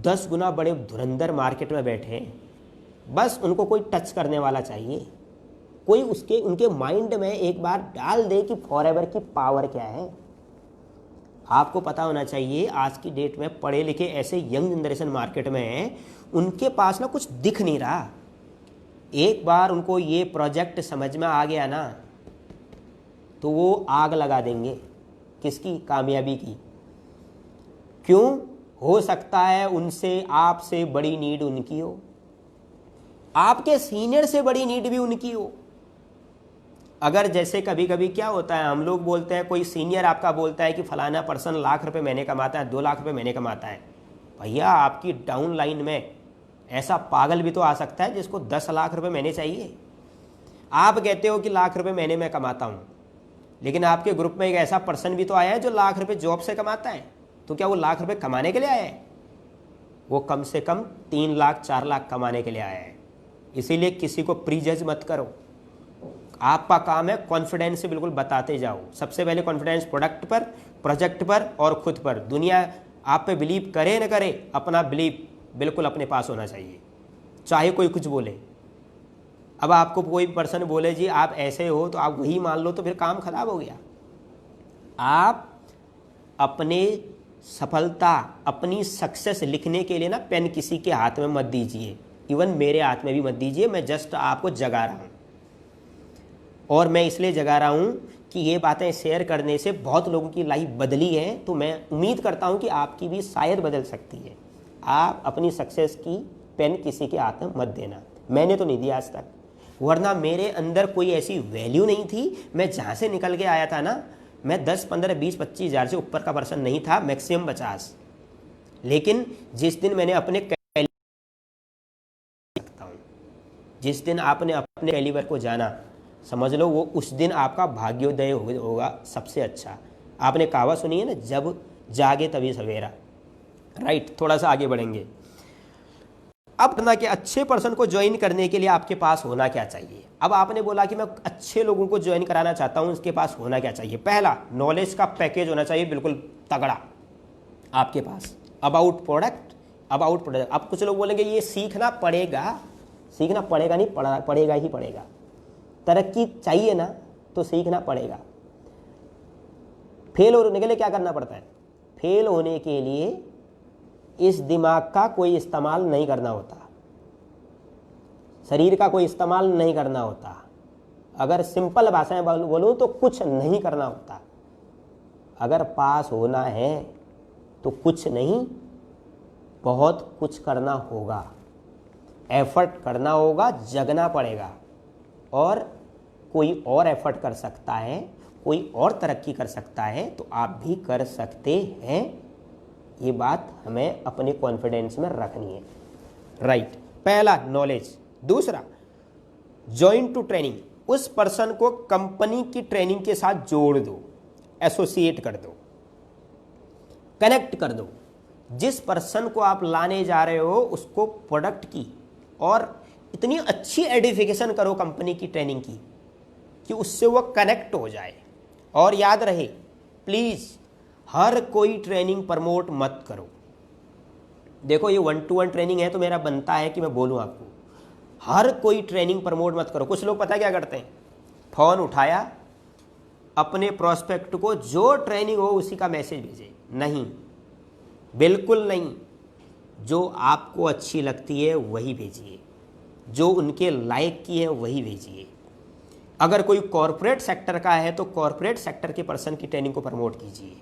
10 गुना बड़े धुरंधर मार्केट में बैठे हैं। बस उनको कोई टच करने वाला चाहिए, कोई उनके माइंड में एक बार डाल दे कि फॉरएवर की पावर क्या है। आपको पता होना चाहिए, आज की डेट में पढ़े लिखे ऐसे यंग जनरेशन मार्केट में हैं, उनके पास ना कुछ दिख नहीं रहा। एक बार उनको ये प्रोजेक्ट समझ में आ गया ना, तो वो आग लगा देंगे किसकी? कामयाबी की। क्यों? हो सकता है उनसे, आपसे बड़ी नीड उनकी हो, आपके सीनियर से बड़ी नीड भी उनकी हो। अगर जैसे कभी कभी क्या होता है, हम लोग बोलते हैं, कोई सीनियर आपका बोलता है कि फलाना पर्सन लाख रुपए महीने कमाता है, 2 लाख रुपए महीने कमाता है। भैया, आपकी डाउन लाइन में ऐसा पागल भी तो आ सकता है जिसको 10 लाख रुपए महीने चाहिए। आप कहते हो कि लाख रुपए महीने में कमाता हूँ, लेकिन आपके ग्रुप में एक ऐसा पर्सन भी तो आया है जो लाख रुपए जॉब से कमाता है। तो क्या वो लाख रुपए कमाने के लिए आया है? वो कम से कम 3 लाख 4 लाख कमाने के लिए आया है। इसीलिए किसी को प्रीजज मत करो। आपका काम है कॉन्फिडेंस से बिल्कुल बताते जाओ। सबसे पहले कॉन्फिडेंस प्रोडक्ट पर, प्रोजेक्ट पर और खुद पर। दुनिया आप पे बिलीव करे न करे, अपना बिलीव बिल्कुल अपने पास होना चाहिए, चाहे कोई कुछ बोले। अब आपको कोई पर्सन बोले जी आप ऐसे हो, तो आप वही मान लो, तो फिर काम खराब हो गया। आप अपने सफलता, अपनी सक्सेस लिखने के लिए ना पेन किसी के हाथ में मत दीजिए, इवन मेरे हाथ में भी मत दीजिए। मैं जस्ट आपको जगा रहा हूँ, और मैं इसलिए जगा रहा हूँ कि ये बातें शेयर करने से बहुत लोगों की लाइफ बदली है। तो मैं उम्मीद करता हूँ कि आपकी भी शायद बदल सकती है। आप अपनी सक्सेस की पेन किसी के हाथ में मत देना। मैंने तो नहीं दिया आज तक, वरना मेरे अंदर कोई ऐसी वैल्यू नहीं थी। मैं जहाँ से निकल के आया था ना, मैं 10, 15, 20, 25 हज़ार से ऊपर का पर्सन नहीं था, मैक्सिमम 50। लेकिन जिस दिन मैंने अपने जिस दिन आपने अपने कैलिबर को जाना, समझ लो वो उस दिन आपका भाग्योदय होगा सबसे अच्छा। आपने कहावत सुनी है ना, जब जागे तभी सवेरा। राइट, थोड़ा सा आगे बढ़ेंगे। अब करना कि अच्छे पर्सन को ज्वाइन करने के लिए आपके पास होना क्या चाहिए। अब आपने बोला कि मैं अच्छे लोगों को ज्वाइन कराना चाहता हूं, उसके पास होना क्या चाहिए। पहला, नॉलेज का पैकेज होना चाहिए बिल्कुल तगड़ा आपके पास, अबाउट प्रोडक्ट, अबाउट प्रोडक्ट। अब कुछ लोग बोलेंगे ये सीखना पड़ेगा। सीखना पड़ेगा नहीं, पड़ेगा ही पड़ेगा। तरक्की चाहिए ना, तो सीखना पड़ेगा। फेल होने के लिए क्या करना पड़ता है? फेल होने के लिए इस दिमाग का कोई इस्तेमाल नहीं करना होता, शरीर का कोई इस्तेमाल नहीं करना होता। अगर सिंपल भाषा में बोलूं तो कुछ नहीं करना होता। अगर पास होना है तो कुछ नहीं, बहुत कुछ करना होगा, एफर्ट करना होगा, जगना पड़ेगा। और कोई और एफर्ट कर सकता है, कोई और तरक्की कर सकता है, तो आप भी कर सकते हैं। ये बात हमें अपने कॉन्फिडेंस में रखनी है। राइट, पहला नॉलेज। दूसरा, ज्वाइन टू ट्रेनिंग, उस पर्सन को कंपनी की ट्रेनिंग के साथ जोड़ दो, एसोसिएट कर दो, कनेक्ट कर दो। जिस पर्सन को आप लाने जा रहे हो उसको प्रोडक्ट की और इतनी अच्छी एडिफिकेशन करो कंपनी की ट्रेनिंग की कि उससे वो कनेक्ट हो जाए। और याद रहे, प्लीज़ हर कोई ट्रेनिंग प्रमोट मत करो। देखो, ये 1-to-1 ट्रेनिंग है तो मेरा बनता है कि मैं बोलूँ आपको, हर कोई ट्रेनिंग प्रमोट मत करो। कुछ लोग पता क्या करते हैं, फ़ोन उठाया, अपने प्रोस्पेक्ट को जो ट्रेनिंग हो उसी का मैसेज भेजे। नहीं, बिल्कुल नहीं। जो आपको अच्छी लगती है वही भेजिए, जो उनके लायक की है वही भेजिए। अगर कोई कॉरपोरेट सेक्टर का है तो कॉरपोरेट सेक्टर के पर्सन की ट्रेनिंग को प्रमोट कीजिए।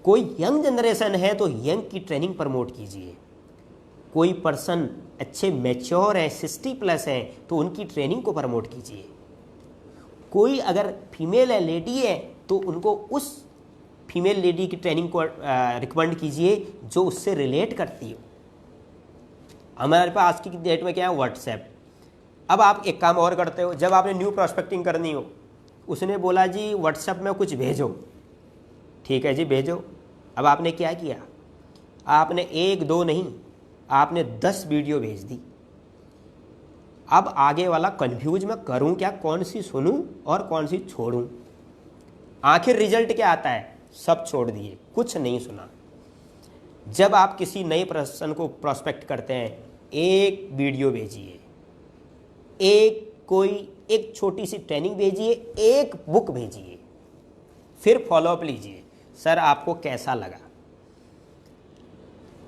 कोई यंग जनरेशन है तो यंग की ट्रेनिंग प्रमोट कीजिए। कोई पर्सन अच्छे मैच्योर है, 60+ है, तो उनकी ट्रेनिंग को प्रमोट कीजिए। कोई अगर फीमेल है, लेडी है, तो उनको उस फीमेल लेडी की ट्रेनिंग को रिकमेंड कीजिए जो उससे रिलेट करती हो। हमारे पास आज की डेट में क्या है, व्हाट्सएप। अब आप एक काम और करते हो, जब आपने न्यू प्रोस्पेक्टिंग करनी हो, उसने बोला जी व्हाट्सएप में कुछ भेजो, ठीक है जी भेजो। अब आपने क्या किया, आपने 1-2 नहीं, आपने 10 वीडियो भेज दी। अब आगे वाला कंफ्यूज मैं करूं क्या, कौन सी सुनूं और कौन सी छोड़ूं। आखिर रिजल्ट क्या आता है, सब छोड़ दिए, कुछ नहीं सुना। जब आप किसी नए पर्सन को प्रोस्पेक्ट करते हैं, एक वीडियो भेजिए, एक छोटी सी ट्रेनिंग भेजिए, एक बुक भेजिए, फिर फॉलोअप लीजिए, सर आपको कैसा लगा।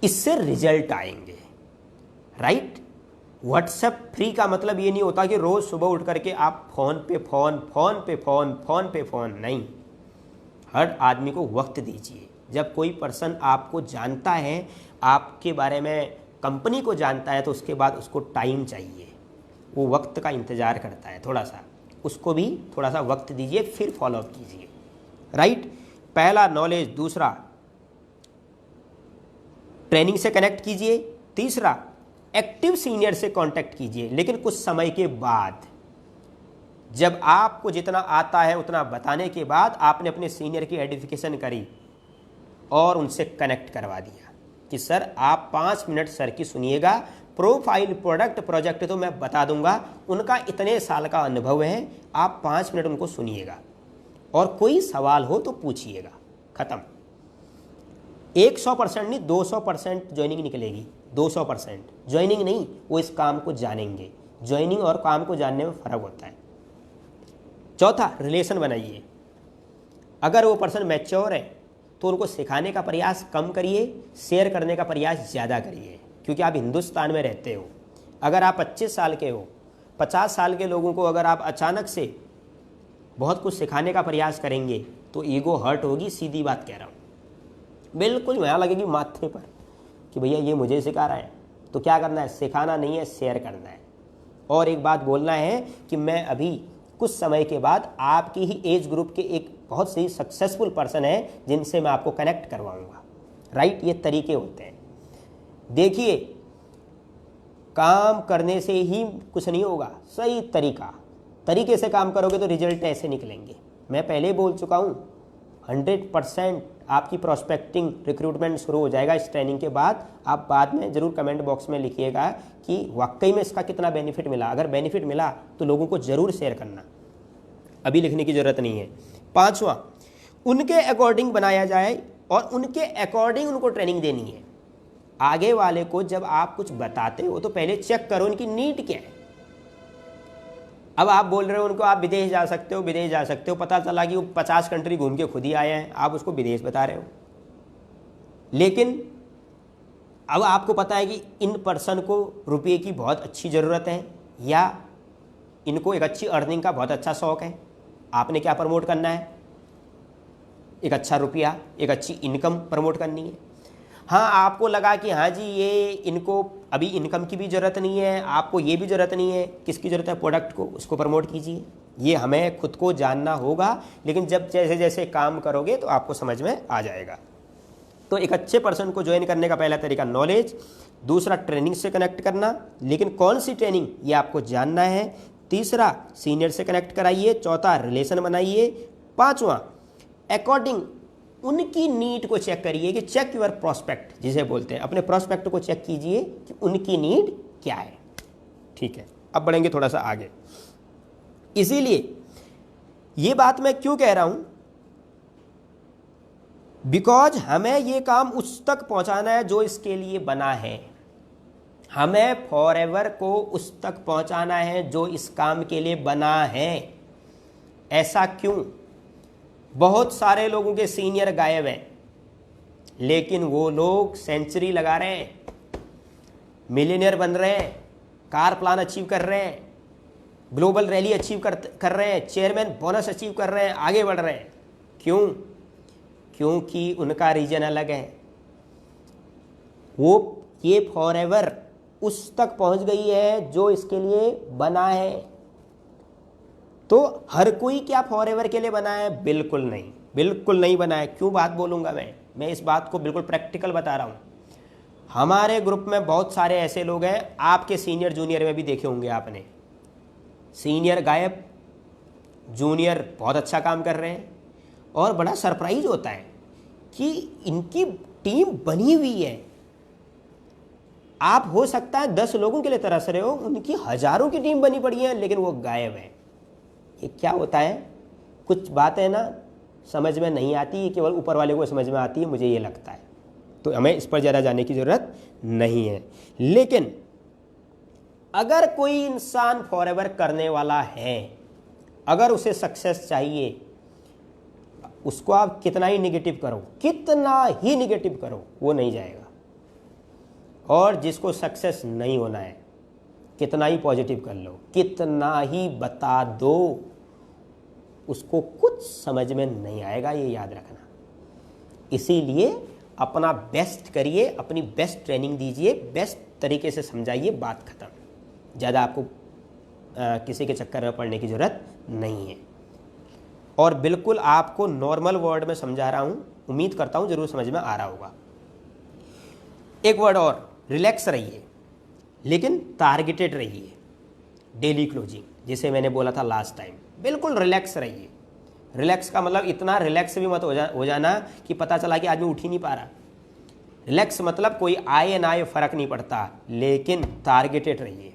इससे रिजल्ट आएंगे। राइट, व्हाट्सएप फ्री का मतलब ये नहीं होता कि रोज सुबह उठ करके आप फोन पे फोन, नहीं। हर आदमी को वक्त दीजिए। जब कोई पर्सन आपको जानता है, आपके बारे में कंपनी को जानता है, तो उसके बाद उसको टाइम चाहिए, वो वक्त का इंतज़ार करता है। थोड़ा सा उसको भी थोड़ा सा वक्त दीजिए, फिर फॉलोअप कीजिए। राइट, पहला नॉलेज। दूसरा, ट्रेनिंग से कनेक्ट कीजिए। तीसरा, एक्टिव सीनियर से कांटेक्ट कीजिए, लेकिन कुछ समय के बाद। जब आपको जितना आता है उतना बताने के बाद आपने अपने सीनियर की एडिफिकेशन करी और उनसे कनेक्ट करवा दिया कि सर आप 5 मिनट सर की सुनिएगा, प्रोफाइल प्रोडक्ट प्रोजेक्ट तो मैं बता दूंगा, उनका इतने साल का अनुभव है, आप 5 मिनट उनको सुनिएगा और कोई सवाल हो तो पूछिएगा। ख़त्म। 100% नहीं, 200% ज्वाइनिंग निकलेगी। 200% ज्वाइनिंग नहीं, वो इस काम को जानेंगे। ज्वाइनिंग और काम को जानने में फ़र्क होता है। चौथा, रिलेशन बनाइए। अगर वो पर्सन मैच्योर है तो उनको सिखाने का प्रयास कम करिए, शेयर करने का प्रयास ज़्यादा करिए, क्योंकि आप हिंदुस्तान में रहते हो। अगर आप 25 साल के हो, 50 साल के लोगों को अगर आप अचानक से बहुत कुछ सिखाने का प्रयास करेंगे तो ईगो हर्ट होगी। सीधी बात कह रहा हूँ, बिल्कुल यहाँ लगेगी माथे पर कि भैया ये मुझे सिखा रहा है। तो क्या करना है, सिखाना नहीं है, शेयर करना है। और एक बात बोलना है कि मैं अभी कुछ समय के बाद आपकी ही एज ग्रुप के एक बहुत सही सक्सेसफुल पर्सन है जिनसे मैं आपको कनेक्ट करवाऊंगा। राइट, ये तरीके होते हैं। देखिए, काम करने से ही कुछ नहीं होगा, सही तरीके से काम करोगे तो रिजल्ट ऐसे निकलेंगे। मैं पहले बोल चुका हूँ, 100% आपकी प्रोस्पेक्टिंग रिक्रूटमेंट शुरू हो जाएगा इस ट्रेनिंग के बाद। आप बाद में ज़रूर कमेंट बॉक्स में लिखिएगा कि वाकई में इसका कितना बेनिफिट मिला। अगर बेनिफिट मिला तो लोगों को ज़रूर शेयर करना, अभी लिखने की ज़रूरत नहीं है। पांचवा, उनके अकॉर्डिंग बनाया जाए और उनके अकॉर्डिंग उनको ट्रेनिंग देनी है। आगे वाले को जब आप कुछ बताते हो तो पहले चेक करो उनकी नीड क्या है। अब आप बोल रहे हो उनको आप विदेश जा सकते हो, पता चला कि वो 50 कंट्री घूम के खुद ही आए हैं, आप उसको विदेश बता रहे हो। लेकिन अब आपको पता है कि इन पर्सन को रुपये की बहुत अच्छी ज़रूरत है या इनको एक अच्छी अर्निंग का बहुत अच्छा शौक़ है। आपने क्या प्रमोट करना है, एक अच्छा रुपया, एक अच्छी इनकम प्रमोट करनी है। हाँ, आपको लगा कि हाँ जी ये इनको अभी इनकम की भी ज़रूरत नहीं है, आपको ये भी ज़रूरत नहीं है, किसकी ज़रूरत है, प्रोडक्ट को, उसको प्रमोट कीजिए। ये हमें खुद को जानना होगा, लेकिन जब जैसे जैसे काम करोगे तो आपको समझ में आ जाएगा। तो एक अच्छे पर्सन को ज्वाइन करने का पहला तरीका नॉलेज, दूसरा ट्रेनिंग से कनेक्ट करना, लेकिन कौन सी ट्रेनिंग ये आपको जानना है, तीसरा सीनियर से कनेक्ट कराइए, चौथा रिलेशन बनाइए, पांचवा अकॉर्डिंग उनकी नीड को चेक करिए कि चेक योर प्रोस्पेक्ट जिसे बोलते हैं, अपने प्रोस्पेक्ट को चेक कीजिए कि उनकी नीड क्या है। ठीक है, अब बढ़ेंगे थोड़ा सा आगे। इसीलिए ये बात मैं क्यों कह रहा हूं, बिकॉज हमें ये काम उस तक पहुंचाना है जो इसके लिए बना है, हमें फॉरएवर को उस तक पहुंचाना है जो इस काम के लिए बना है। ऐसा क्यों? बहुत सारे लोगों के सीनियर गायब हैं, लेकिन वो लोग सेंचुरी लगा रहे हैं, मिलियनियर बन रहे हैं, कार प्लान अचीव कर रहे हैं, ग्लोबल रैली अचीव कर रहे हैं, चेयरमैन बोनस अचीव कर रहे हैं, आगे बढ़ रहे हैं। क्यों? क्योंकि उनका रीजन अलग है। वो ये फॉरएवर उस तक पहुंच गई है जो इसके लिए बना है। तो हर कोई क्या फॉरएवर के लिए बना है? बिल्कुल नहीं, बिल्कुल नहीं बना है। क्यों बात बोलूंगा मैं इस बात को बिल्कुल प्रैक्टिकल बता रहा हूं। हमारे ग्रुप में बहुत सारे ऐसे लोग हैं, आपके सीनियर जूनियर में भी देखे होंगे आपने, सीनियर गायब, जूनियर बहुत अच्छा काम कर रहे हैं, और बड़ा सरप्राइज होता है कि इनकी टीम बनी हुई है। आप हो सकता है 10 लोगों के लिए तरस रहे हो, उनकी हजारों की टीम बनी पड़ी है, लेकिन वो गायब है। ये क्या होता है? कुछ बातें ना समझ में नहीं आती, ये केवल ऊपर वाले को समझ में आती है, मुझे ये लगता है। तो हमें इस पर ज़्यादा जाने की ज़रूरत नहीं है। लेकिन अगर कोई इंसान फॉरएवर करने वाला है, अगर उसे सक्सेस चाहिए, उसको आप कितना ही निगेटिव करो, कितना ही निगेटिव करो, वो नहीं जाएगा। और जिसको सक्सेस नहीं होना है, कितना ही पॉजिटिव कर लो, कितना ही बता दो, उसको कुछ समझ में नहीं आएगा, ये याद रखना। इसीलिए अपना बेस्ट करिए, अपनी बेस्ट ट्रेनिंग दीजिए, बेस्ट तरीके से समझाइए, बात खत्म। ज़्यादा आपको किसी के चक्कर में पड़ने की ज़रूरत नहीं है। और बिल्कुल आपको नॉर्मल वर्ड में समझा रहा हूँ, उम्मीद करता हूँ ज़रूर समझ में आ रहा होगा। एक वर्ड और, रिलैक्स रहिए, लेकिन टारगेटेड रहिए। डेली क्लोजिंग, जिसे मैंने बोला था लास्ट टाइम, बिल्कुल रिलैक्स रहिए। रिलैक्स का मतलब इतना रिलैक्स भी मत हो जाना कि पता चला कि आदमी उठ ही नहीं पा रहा। रिलैक्स मतलब कोई आए ना आए फ़र्क नहीं पड़ता, लेकिन टारगेटेड रहिए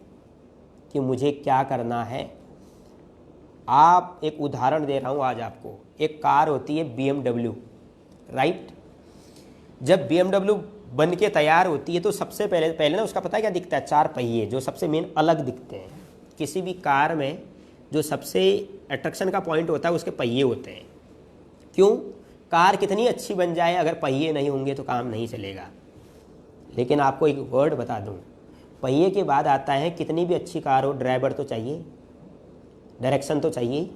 कि मुझे क्या करना है। आप एक उदाहरण दे रहा हूँ आज आपको। एक कार होती है BMW, राइट? जब BMW बन के तैयार होती है तो सबसे पहले ना उसका पता है क्या दिखता है? 4 पहिए, जो सबसे मेन अलग दिखते हैं। किसी भी कार में जो सबसे अट्रैक्शन का पॉइंट होता है उसके पहिए होते हैं। क्यों? कार कितनी अच्छी बन जाए, अगर पहिए नहीं होंगे तो काम नहीं चलेगा। लेकिन आपको एक वर्ड बता दूं, पहिए के बाद आता है, कितनी भी अच्छी कार हो, ड्राइवर तो चाहिए, डायरेक्शन तो चाहिए।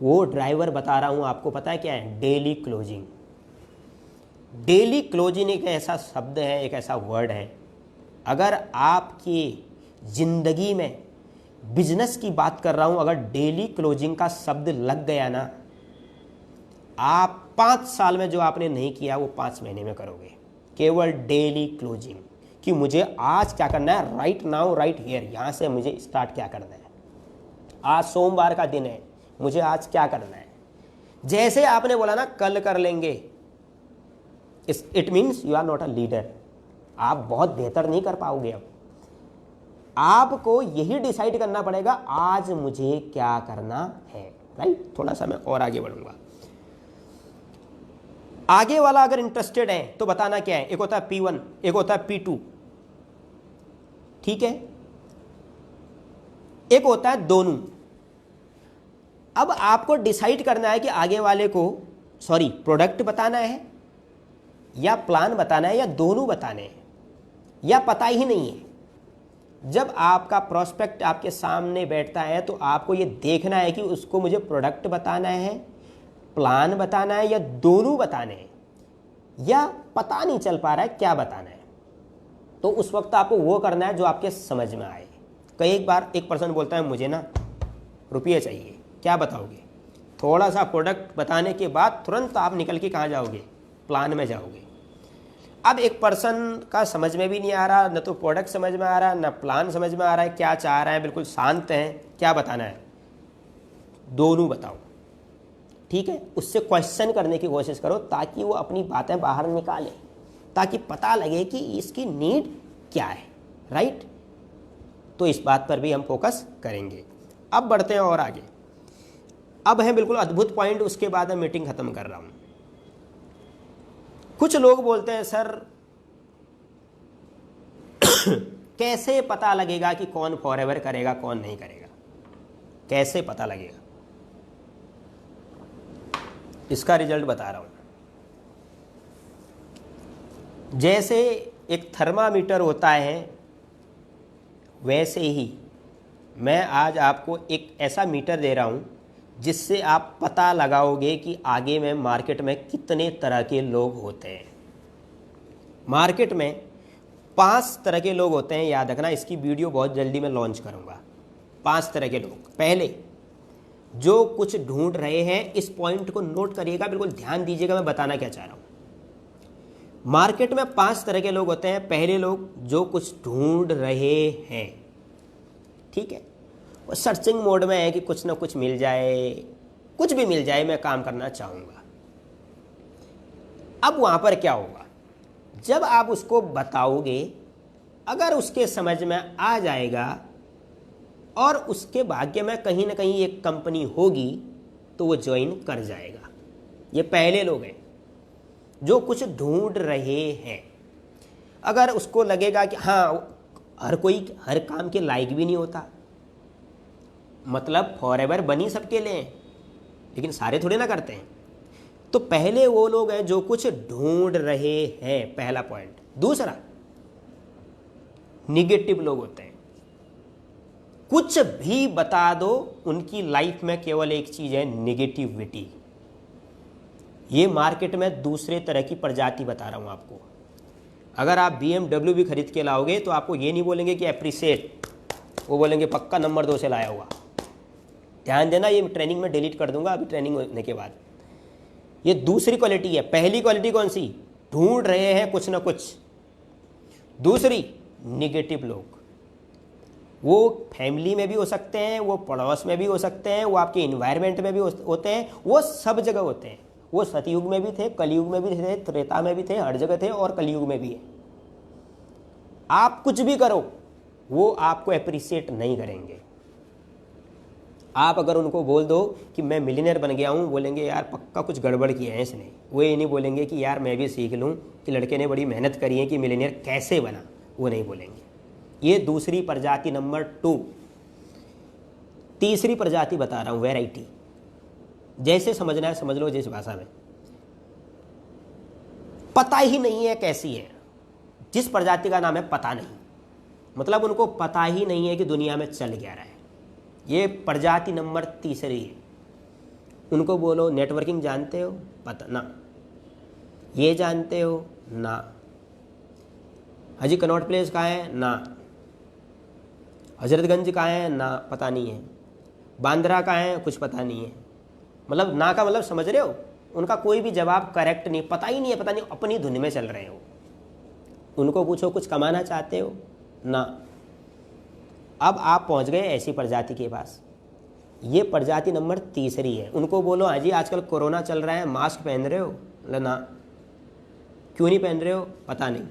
वो ड्राइवर बता रहा हूँ आपको, पता है क्या है? Daily closing. डेली क्लोजिंग एक ऐसा शब्द है, एक ऐसा वर्ड है, अगर आपकी ज़िंदगी में बिजनेस की बात कर रहा हूँ, अगर डेली क्लोजिंग का शब्द लग गया ना, आप 5 साल में जो आपने नहीं किया वो 5 महीने में करोगे। केवल डेली क्लोजिंग कि मुझे आज क्या करना है, राइट नाउ, राइट हियर, यहाँ से मुझे स्टार्ट क्या करना है। आज सोमवार का दिन है, मुझे आज क्या करना है। जैसे आपने बोला ना कल कर लेंगे, it means you are not a leader. आप बहुत बेहतर नहीं कर पाओगे। अब आपको यही डिसाइड करना पड़ेगा, आज मुझे क्या करना है, राइट? थोड़ा सा मैं और आगे बढ़ूंगा। आगे वाला अगर इंटरेस्टेड है तो बताना क्या है। एक होता है P1, एक होता है P2, ठीक है? एक होता है दोनों। अब आपको डिसाइड करना है कि आगे वाले को प्रोडक्ट बताना है या प्लान बताना है या दोनों बताने हैं, या पता ही नहीं है। जब आपका प्रोस्पेक्ट आपके सामने बैठता है तो आपको ये देखना है कि उसको मुझे प्रोडक्ट बताना है, प्लान बताना है, या दोनों बताने हैं, या पता नहीं चल पा रहा है क्या बताना है। तो उस वक्त आपको वो करना है जो आपके समझ में आए। कई बार एक पर्सन बोलता है मुझे ना रुपये चाहिए, क्या बताओगे? थोड़ा सा प्रोडक्ट बताने के बाद तुरंत आप निकल के कहाँ जाओगे? प्लान में जाओगे। अब एक पर्सन का समझ में भी नहीं आ रहा, न तो प्रोडक्ट समझ में आ रहा, न प्लान समझ में आ रहा है, क्या चाह रहा है, बिल्कुल शांत है, क्या बताना है, दोनों बताओ, ठीक है। उससे क्वेश्चन करने की कोशिश करो ताकि वो अपनी बातें बाहर निकाले, ताकि पता लगे कि इसकी नीड क्या है, राइट। तो इस बात पर भी हम फोकस करेंगे। अब बढ़ते हैं और आगे। अब है बिल्कुल अद्भुत पॉइंट, उसके बाद मैं मीटिंग खत्म कर रहा हूं। कुछ लोग बोलते हैं सर कैसे पता लगेगा कि कौन फॉरएवर करेगा कौन नहीं करेगा, कैसे पता लगेगा? इसका रिजल्ट बता रहा हूं। जैसे एक थर्मामीटर होता है, वैसे ही मैं आज आपको एक ऐसा मीटर दे रहा हूं जिससे आप पता लगाओगे कि आगे में मार्केट में कितने तरह के लोग होते हैं। मार्केट में 5 तरह के लोग होते हैं, याद रखना। इसकी वीडियो बहुत जल्दी मैं लॉन्च करूंगा। 5 तरह के लोग। पहले, जो कुछ ढूंढ रहे हैं, इस पॉइंट को नोट करिएगा, बिल्कुल ध्यान दीजिएगा मैं बताना क्या चाह रहा हूं। मार्केट में 5 तरह के लोग होते हैं। पहले लोग जो कुछ ढूंढ रहे हैं, ठीक है, वो सर्चिंग मोड में है कि कुछ ना कुछ मिल जाए, कुछ भी मिल जाए, मैं काम करना चाहूंगा। अब वहां पर क्या होगा, जब आप उसको बताओगे, अगर उसके समझ में आ जाएगा और उसके भाग्य में कहीं ना कहीं एक कंपनी होगी तो वो ज्वाइन कर जाएगा। ये पहले लोग हैं जो कुछ ढूंढ रहे हैं। अगर उसको लगेगा कि हाँ, हर कोई हर काम के लायक भी नहीं होता, मतलब फॉरएवर बनी सबके लिए है, लेकिन सारे थोड़े ना करते हैं। तो पहले वो लोग हैं जो कुछ ढूंढ रहे हैं, पहला पॉइंट। दूसरा, निगेटिव लोग होते हैं। कुछ भी बता दो, उनकी लाइफ में केवल एक चीज है, निगेटिविटी। ये मार्केट में दूसरे तरह की प्रजाति बता रहा हूं आपको। अगर आप BMW भी खरीद के लाओगे तो आपको ये नहीं बोलेंगे कि एप्रिशिएट, वो बोलेंगे पक्का नंबर 2 से लाया हुआ। ध्यान देना, ये ट्रेनिंग में डिलीट कर दूंगा अभी ट्रेनिंग होने के बाद। ये दूसरी क्वालिटी है। पहली क्वालिटी कौन सी? ढूंढ रहे हैं कुछ ना कुछ। दूसरी, निगेटिव लोग। वो फैमिली में भी हो सकते हैं, वो पड़ोस में भी हो सकते हैं, वो आपके इन्वायरमेंट में भी होते हैं, वो सब जगह होते हैं। वो सतयुग में भी थे, कलयुग में भी थे, त्रेता में भी थे, हर जगह थे और कलयुग में भी है। आप कुछ भी करो, वो आपको एप्रिशिएट नहीं करेंगे। आप अगर उनको बोल दो कि मैं मिलियनेयर बन गया हूँ, बोलेंगे यार पक्का कुछ गड़बड़ किया है इसने। वो ये नहीं बोलेंगे कि यार मैं भी सीख लूँ कि लड़के ने बड़ी मेहनत करी है कि मिलियनेयर कैसे बना, वो नहीं बोलेंगे। ये दूसरी प्रजाति नंबर 2। तीसरी प्रजाति बता रहा हूँ, वैरायटी। जैसे समझना है समझ लो, जिस भाषा में। पता ही नहीं है कैसी है। जिस प्रजाति का नाम है पता नहीं, मतलब उनको पता ही नहीं है कि दुनिया में चल क्या रहा है। ये प्रजाति नंबर 3 है। उनको बोलो नेटवर्किंग जानते हो? पता ना। ये जानते हो? ना। हाजी कनॉट प्लेस कहाँ है? ना। हजरतगंज कहाँ है? ना, पता नहीं है। बांद्रा कहाँ है? कुछ पता नहीं है। मतलब ना का मतलब समझ रहे हो? उनका कोई भी जवाब करेक्ट नहीं, पता ही नहीं है, पता नहीं, अपनी धुन में चल रहे हो। उनको पूछो कुछ कमाना चाहते हो? ना। अब आप पहुंच गए ऐसी प्रजाति के पास। ये प्रजाति नंबर 3 है। उनको बोलो हाँ जी आजकल कोरोना चल रहा है, मास्क पहन रहे हो? ना। क्यों नहीं पहन रहे हो? पता नहीं।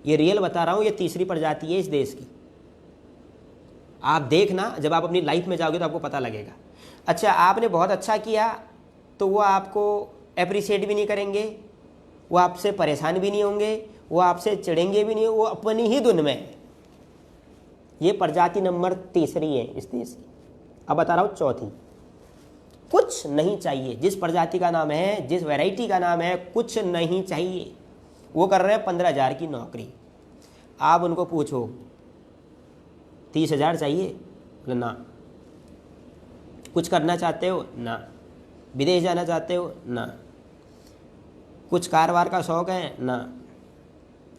ये रियल बता रहा हूँ, ये तीसरी प्रजाति है इस देश की। आप देखना, जब आप अपनी लाइफ में जाओगे तो आपको पता लगेगा। अच्छा, आपने बहुत अच्छा किया तो वो आपको एप्रिशिएट भी नहीं करेंगे, वो आपसे परेशान भी नहीं होंगे, वो आपसे चिढ़ेंगे भी नहीं, वो अपनी ही धुन में है। ये प्रजाति नंबर 3 है इस देश की। अब बता रहा हूँ चौथी। कुछ नहीं चाहिए। जिस प्रजाति का नाम है, जिस वैरायटी का नाम है कुछ नहीं चाहिए, वो कर रहे हैं 15,000 की नौकरी। आप उनको पूछो 30,000 चाहिए? ना। कुछ करना चाहते हो? ना। विदेश जाना चाहते हो? ना। कुछ कारोबार का शौक है? ना।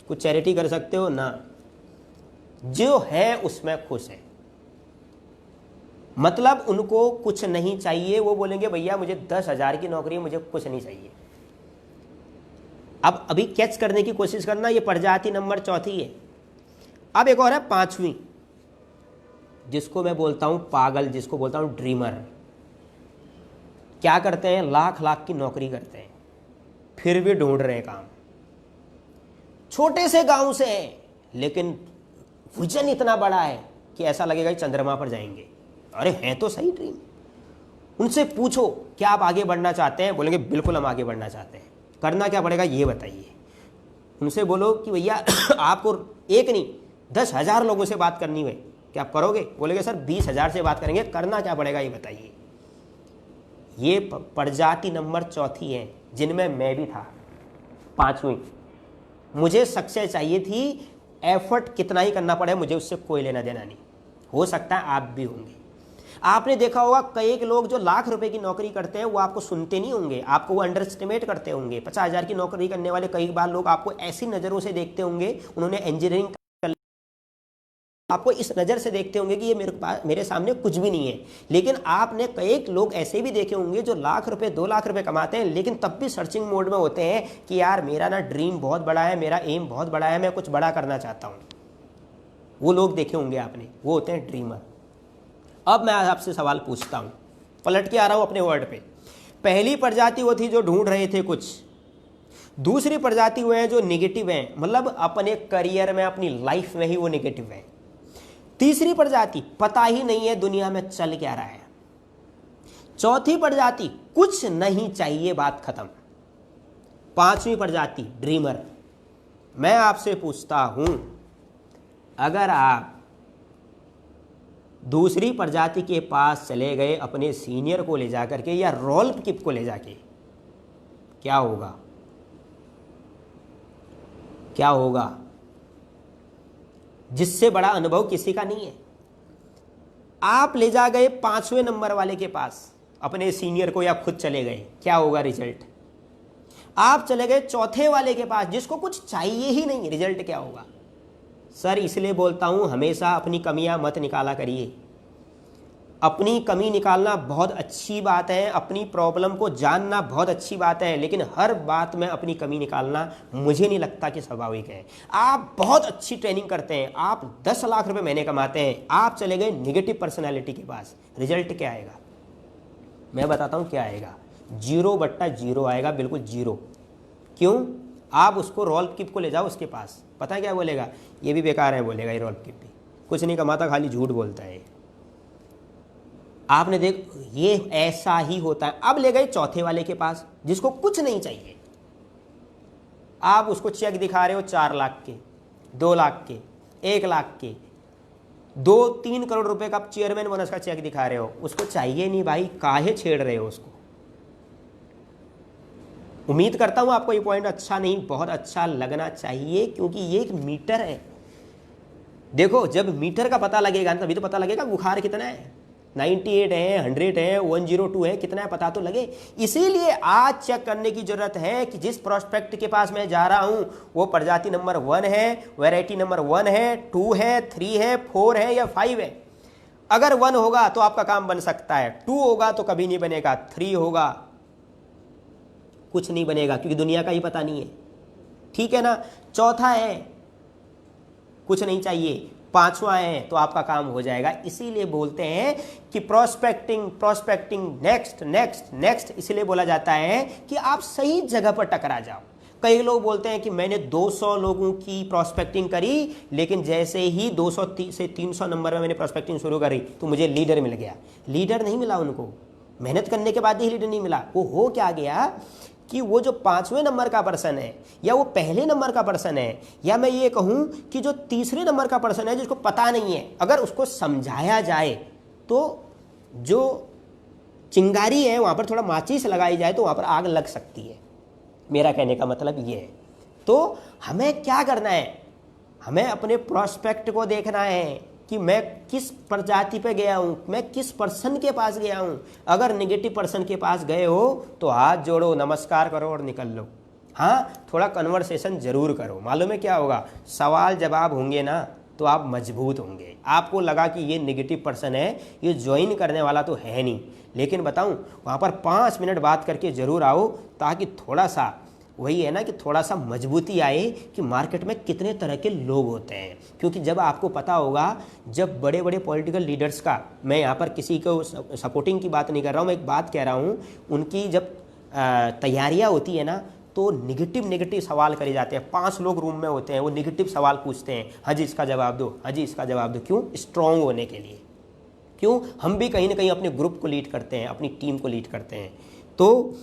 कुछ चैरिटी कर सकते हो? ना। जो है उसमें खुश है। मतलब उनको कुछ नहीं चाहिए। वो बोलेंगे भैया मुझे 10,000 की नौकरी है, मुझे कुछ नहीं चाहिए। अब अभी कैच करने की कोशिश करना, ये प्रजाति नंबर चौथी है। अब एक और है पांचवी, जिसको मैं बोलता हूं पागल, जिसको बोलता हूं ड्रीमर। क्या करते हैं, लाख लाख की नौकरी करते हैं, फिर भी ढूंढ रहे हैं काम। छोटे से गांव से हैं, लेकिन विजन इतना बड़ा है कि ऐसा लगेगा कि चंद्रमा पर जाएंगे। अरे है तो सही ड्रीम। उनसे पूछो क्या आप आगे बढ़ना चाहते हैं, बोलेंगे बिल्कुल हम आगे बढ़ना चाहते हैं। करना क्या पड़ेगा ये बताइए। उनसे बोलो कि भैया आपको एक नहीं 10,000 लोगों से बात करनी है, क्या आप करोगे? बोलेंगे सर 20,000 से बात करेंगे। करना क्या पड़ेगा ये बताइए। ये प्रजाति नंबर चौथी है, जिनमें मैं भी था। पांचवी, मुझे सक्सेस चाहिए थी, एफर्ट कितना ही करना पड़े मुझे उससे कोई लेना देना नहीं। हो सकता है आप भी होंगे। आपने देखा होगा कई लोग जो लाख रुपए की नौकरी करते हैं वो आपको सुनते नहीं होंगे, आपको वो अंडर एस्टिमेट करते होंगे। 50,000 की नौकरी करने वाले कई बार लोग आपको ऐसी नज़रों से देखते होंगे, उन्होंने इंजीनियरिंग, आपको इस नज़र से देखते होंगे कि ये मेरे सामने कुछ भी नहीं है। लेकिन आपने कई लोग ऐसे भी देखे होंगे जो लाख रुपए 2 लाख रुपए कमाते हैं, लेकिन तब भी सर्चिंग मोड में होते हैं कि यार मेरा ना ड्रीम बहुत बड़ा है, मेरा एम बहुत बड़ा है, मैं कुछ बड़ा करना चाहता हूँ। वो लोग देखे होंगे आपने, वो होते हैं ड्रीमर। अब मैं आपसे सवाल पूछता हूँ, पलट के आ रहा हूँ अपने वर्ड पे। पहली प्रजाति वो थी जो ढूंढ रहे थे कुछ, दूसरी प्रजाति वो है जो निगेटिव है, मतलब अपने करियर में, अपनी लाइफ में ही वो निगेटिव है। तीसरी प्रजाति पता ही नहीं है दुनिया में चल क्या रहा है। चौथी प्रजाति कुछ नहीं चाहिए, बात खत्म। पांचवी प्रजाति ड्रीमर। मैं आपसे पूछता हूं, अगर आप दूसरी प्रजाति के पास चले गए अपने सीनियर को ले जाकर के या रोल किप को ले जाके, क्या होगा? क्या होगा? जिससे बड़ा अनुभव किसी का नहीं है। आप ले जा गए 5वें नंबर वाले के पास अपने सीनियर को, या खुद चले गए, क्या होगा रिजल्ट? आप चले गए चौथे वाले के पास जिसको कुछ चाहिए ही नहीं, रिजल्ट क्या होगा? सर इसलिए बोलता हूं हमेशा अपनी कमियां मत निकाला करिए। अपनी कमी निकालना बहुत अच्छी बात है, अपनी प्रॉब्लम को जानना बहुत अच्छी बात है, लेकिन हर बात में अपनी कमी निकालना मुझे नहीं लगता कि स्वाभाविक है। आप बहुत अच्छी ट्रेनिंग करते हैं, आप 10 लाख रुपए महीने कमाते हैं, आप चले गए निगेटिव पर्सनैलिटी के पास, रिजल्ट क्या आएगा? मैं बताता हूं क्या आएगा। 0/0 आएगा, बिल्कुल 0। क्यों? आप उसको रोल किप को ले जाओ उसके पास, पता है क्या बोलेगा? ये भी बेकार है बोलेगा, ये रोल किप भी कुछ नहीं कमाता, खाली झूठ बोलता है। आपने देख, ये ऐसा ही होता है। अब ले गए चौथे वाले के पास जिसको कुछ नहीं चाहिए, आप उसको चेक दिखा रहे हो 4 लाख के, 2 लाख के, 1 लाख के, 2-3 करोड़ रुपए का चेयरमैन बोनस का चेक दिखा रहे हो, उसको चाहिए नहीं भाई, काहे छेड़ रहे हो उसको? उम्मीद करता हूं आपको ये पॉइंट अच्छा नहीं बहुत अच्छा लगना चाहिए, क्योंकि ये एक मीटर है। देखो जब मीटर का पता लगेगा तभी तो पता लगेगा बुखार कितना है, 98 है, 100 है, 102 है, कितना है पता तो लगे। इसीलिए आज चेक करने की जरूरत है कि जिस प्रोस्पेक्ट के पास मैं जा रहा हूं वो प्रजाति नंबर 1 है, वैरायटी नंबर 1 है, 2 है, 3 है, 4 है या 5 है। अगर 1 होगा तो आपका काम बन सकता है, 2 होगा तो कभी नहीं बनेगा, 3 होगा कुछ नहीं बनेगा, क्योंकि दुनिया का ही पता नहीं है। ठीक है ना? चौथा है कुछ नहीं चाहिए, 5वां है तो आपका काम हो जाएगा। इसीलिए बोलते हैं कि प्रोस्पेक्टिंग नेक्स्ट नेक्स्ट नेक्स्ट, इसीलिए बोला जाता है कि आप सही जगह पर टकरा जाओ। कई लोग बोलते हैं कि मैंने 200 लोगों की प्रोस्पेक्टिंग करी, लेकिन जैसे ही 200 से 300 नंबर में मैंने प्रोस्पेक्टिंग शुरू करी तो मुझे लीडर मिल गया। लीडर नहीं मिला उनको, मेहनत करने के बाद ही लीडर नहीं मिला। वो हो क्या गया कि वो जो 5वें नंबर का पर्सन है, या वो पहले नंबर का पर्सन है, या मैं ये कहूं कि जो तीसरे नंबर का पर्सन है जिसको पता नहीं है, अगर उसको समझाया जाए तो जो चिंगारी है वहां पर थोड़ा माचिस लगाई जाए तो वहां पर आग लग सकती है। मेरा कहने का मतलब ये है। तो हमें क्या करना है? हमें अपने प्रोस्पेक्ट को देखना है कि मैं किस प्रजाति पे गया हूं, मैं किस पर्सन के पास गया हूं। अगर नेगेटिव पर्सन के पास गए हो तो हाथ जोड़ो, नमस्कार करो और निकल लो। हाँ, थोड़ा कन्वर्सेशन जरूर करो। मालूम है क्या होगा? सवाल जवाब होंगे ना तो आप मजबूत होंगे। आपको लगा कि ये नेगेटिव पर्सन है, ये ज्वाइन करने वाला तो है नहीं, लेकिन बताऊं वहाँ पर 5 मिनट बात करके ज़रूर आओ, ताकि थोड़ा सा वही है ना कि थोड़ा सा मजबूती आए कि मार्केट में कितने तरह के लोग होते हैं। क्योंकि जब आपको पता होगा, जब बड़े बड़े पॉलिटिकल लीडर्स का, मैं यहाँ पर किसी को सपोर्टिंग की बात नहीं कर रहा हूँ, मैं एक बात कह रहा हूँ, उनकी जब तैयारियाँ होती है ना तो निगेटिव सवाल करे जाते हैं। 5 लोग रूम में होते हैं, वो निगेटिव सवाल पूछते हैं, हाँ जी इसका जवाब दो, हाँ जी इसका जवाब दो। क्यों? स्ट्रांग होने के लिए। क्यों? हम भी कहीं ना कहीं अपने ग्रुप को लीड करते हैं, अपनी टीम को लीड करते हैं। तो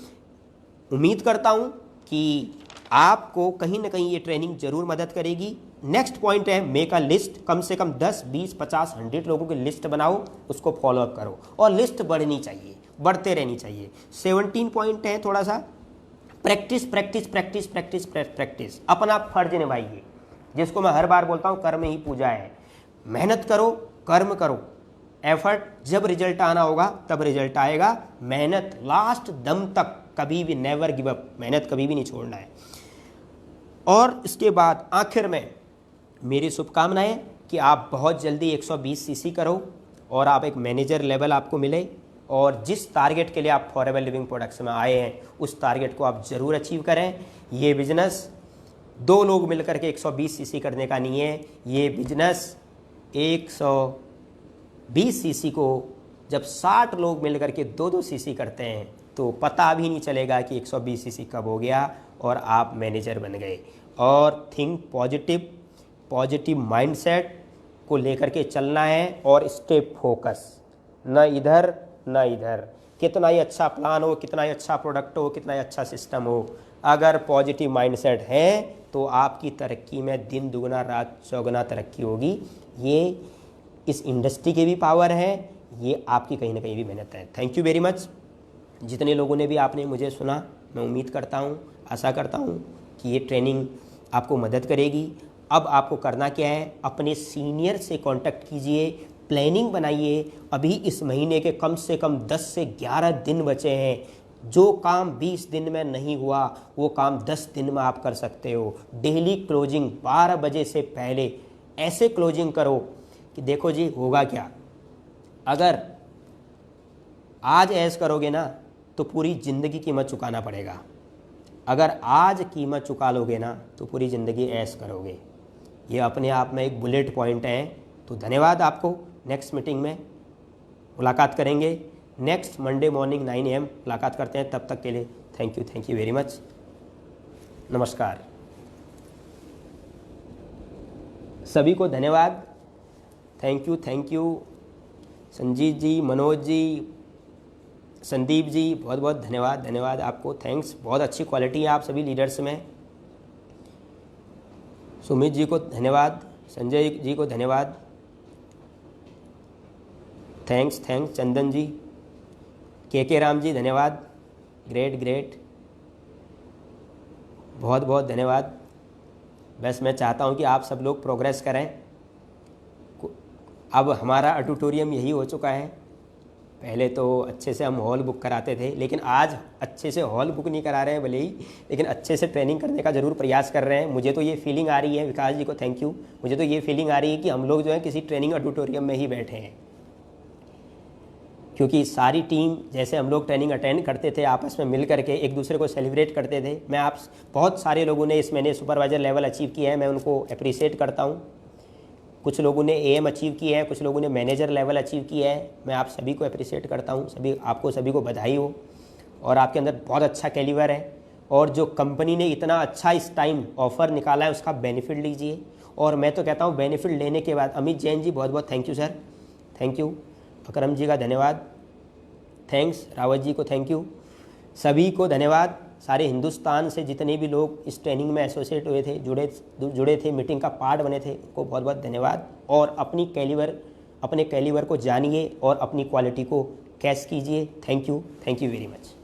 उम्मीद करता हूं कि आपको कहीं ना कहीं ये ट्रेनिंग जरूर मदद करेगी। नेक्स्ट पॉइंट है मेक अ लिस्ट। कम से कम 10, 20, 50, 100 लोगों की लिस्ट बनाओ, उसको फॉलोअप करो और लिस्ट बढ़नी चाहिए, बढ़ते रहनी चाहिए। 17 पॉइंट है थोड़ा सा practice practice practice practice practice. अपना फर्ज निभाइए, जिसको मैं हर बार बोलता हूँ कर्म ही पूजा है। मेहनत करो, कर्म करो, एफर्ट, जब रिजल्ट आना होगा तब रिजल्ट आएगा। मेहनत लास्ट दम तक, कभी भी नेवर गिव अप, मेहनत कभी भी नहीं छोड़ना है। और इसके बाद आखिर में मेरी शुभकामनाएं कि आप बहुत जल्दी 120 सीसी करो और आप एक मैनेजर लेवल आपको मिले, और जिस टारगेट के लिए आप फॉरएवर लिविंग प्रोडक्ट्स में आए हैं उस टारगेट को आप ज़रूर अचीव करें। ये बिजनेस 2 लोग मिलकर के 120 सीसी करने का नहीं है, ये बिजनेस 120 सीसी को जब 60 लोग मिलकर के 2-2 सीसी करते हैं तो पता भी नहीं चलेगा कि 120 सीसी कब हो गया और आप मैनेजर बन गए। और थिंक पॉजिटिव, पॉजिटिव माइंडसेट को लेकर के चलना है और स्टे फोकस, न इधर न इधर। कितना ही अच्छा प्लान हो, कितना ही अच्छा प्रोडक्ट हो, कितना ही अच्छा सिस्टम हो, अगर पॉजिटिव माइंडसेट है तो आपकी तरक्की में दिन दुगना रात चौगुना तरक्की होगी। ये इस इंडस्ट्री की भी पावर है, ये आपकी कहीं ना कहीं भी मेहनत है। Thank you very much. जितने लोगों ने भी आपने मुझे सुना, मैं उम्मीद करता हूँ, आशा करता हूँ कि ये ट्रेनिंग आपको मदद करेगी। अब आपको करना क्या है, अपने सीनियर से कांटेक्ट कीजिए, प्लानिंग बनाइए। अभी इस महीने के कम से कम 10 से 11 दिन बचे हैं। जो काम 20 दिन में नहीं हुआ वो काम 10 दिन में आप कर सकते हो। डेली क्लोजिंग 12 बजे से पहले ऐसे क्लोजिंग करो कि देखो जी होगा क्या। अगर आज ऐश करोगे ना तो पूरी ज़िंदगी कीमत चुकाना पड़ेगा। अगर आज कीमत चुका लोगे ना तो पूरी ज़िंदगी ऐश करोगे। ये अपने आप में एक बुलेट पॉइंट है। तो धन्यवाद आपको। नेक्स्ट मीटिंग में मुलाकात करेंगे। नेक्स्ट मंडे मॉर्निंग 9 AM मुलाकात करते हैं। तब तक के लिए थैंक यू वेरी मच। नमस्कार। सभी को धन्यवाद। थैंक यू संजीत जी, मनोज जी, संदीप जी, बहुत बहुत धन्यवाद आपको। थैंक्स, बहुत अच्छी क्वालिटी है आप सभी लीडर्स में। सुमित जी को धन्यवाद, संजय जी को धन्यवाद, थैंक्स चंदन जी, के राम जी धन्यवाद, ग्रेट, बहुत बहुत धन्यवाद। बस मैं चाहता हूं कि आप सब लोग प्रोग्रेस करें। अब हमारा ऑडिटोरियम यही हो चुका है। पहले तो अच्छे से हम हॉल बुक कराते थे, लेकिन आज अच्छे से हॉल बुक नहीं करा रहे हैं भले ही, लेकिन अच्छे से ट्रेनिंग करने का ज़रूर प्रयास कर रहे हैं। मुझे तो ये फीलिंग आ रही है, विकास जी को थैंक यू, मुझे तो ये फीलिंग आ रही है कि हम लोग जो है किसी ट्रेनिंग ऑडिटोरियम में ही बैठे हैं। क्योंकि सारी टीम, जैसे हम लोग ट्रेनिंग अटेंड करते थे आपस में मिल करके एक दूसरे को सेलिब्रेट करते थे। मैं आप बहुत सारे लोगों ने इस महीने सुपरवाइज़र लेवल अचीव किया है, मैं उनको अप्रिशिएट करता हूँ। कुछ लोगों ने AM अचीव किया है, कुछ लोगों ने मैनेजर लेवल अचीव किया है। मैं आप सभी को अप्रिशिएट करता हूँ। सभी को बधाई हो। और आपके अंदर बहुत अच्छा कैलिबर है, और जो कंपनी ने इतना अच्छा इस टाइम ऑफ़र निकाला है उसका बेनिफिट लीजिए। और मैं तो कहता हूँ बेनिफिट लेने के बाद, अमित जैन जी बहुत बहुत thank you sir, thank you. Akram ji का धन्यवाद, थैंक्स। रावत जी को थैंक यू। सभी को धन्यवाद। सारे हिंदुस्तान से जितने भी लोग इस ट्रेनिंग में एसोसिएट हुए थे, जुड़े थे, मीटिंग का पार्ट बने थे, उनको बहुत बहुत धन्यवाद। और अपने कैलिबर को जानिए और अपनी क्वालिटी को कैश कीजिए। Thank you very much.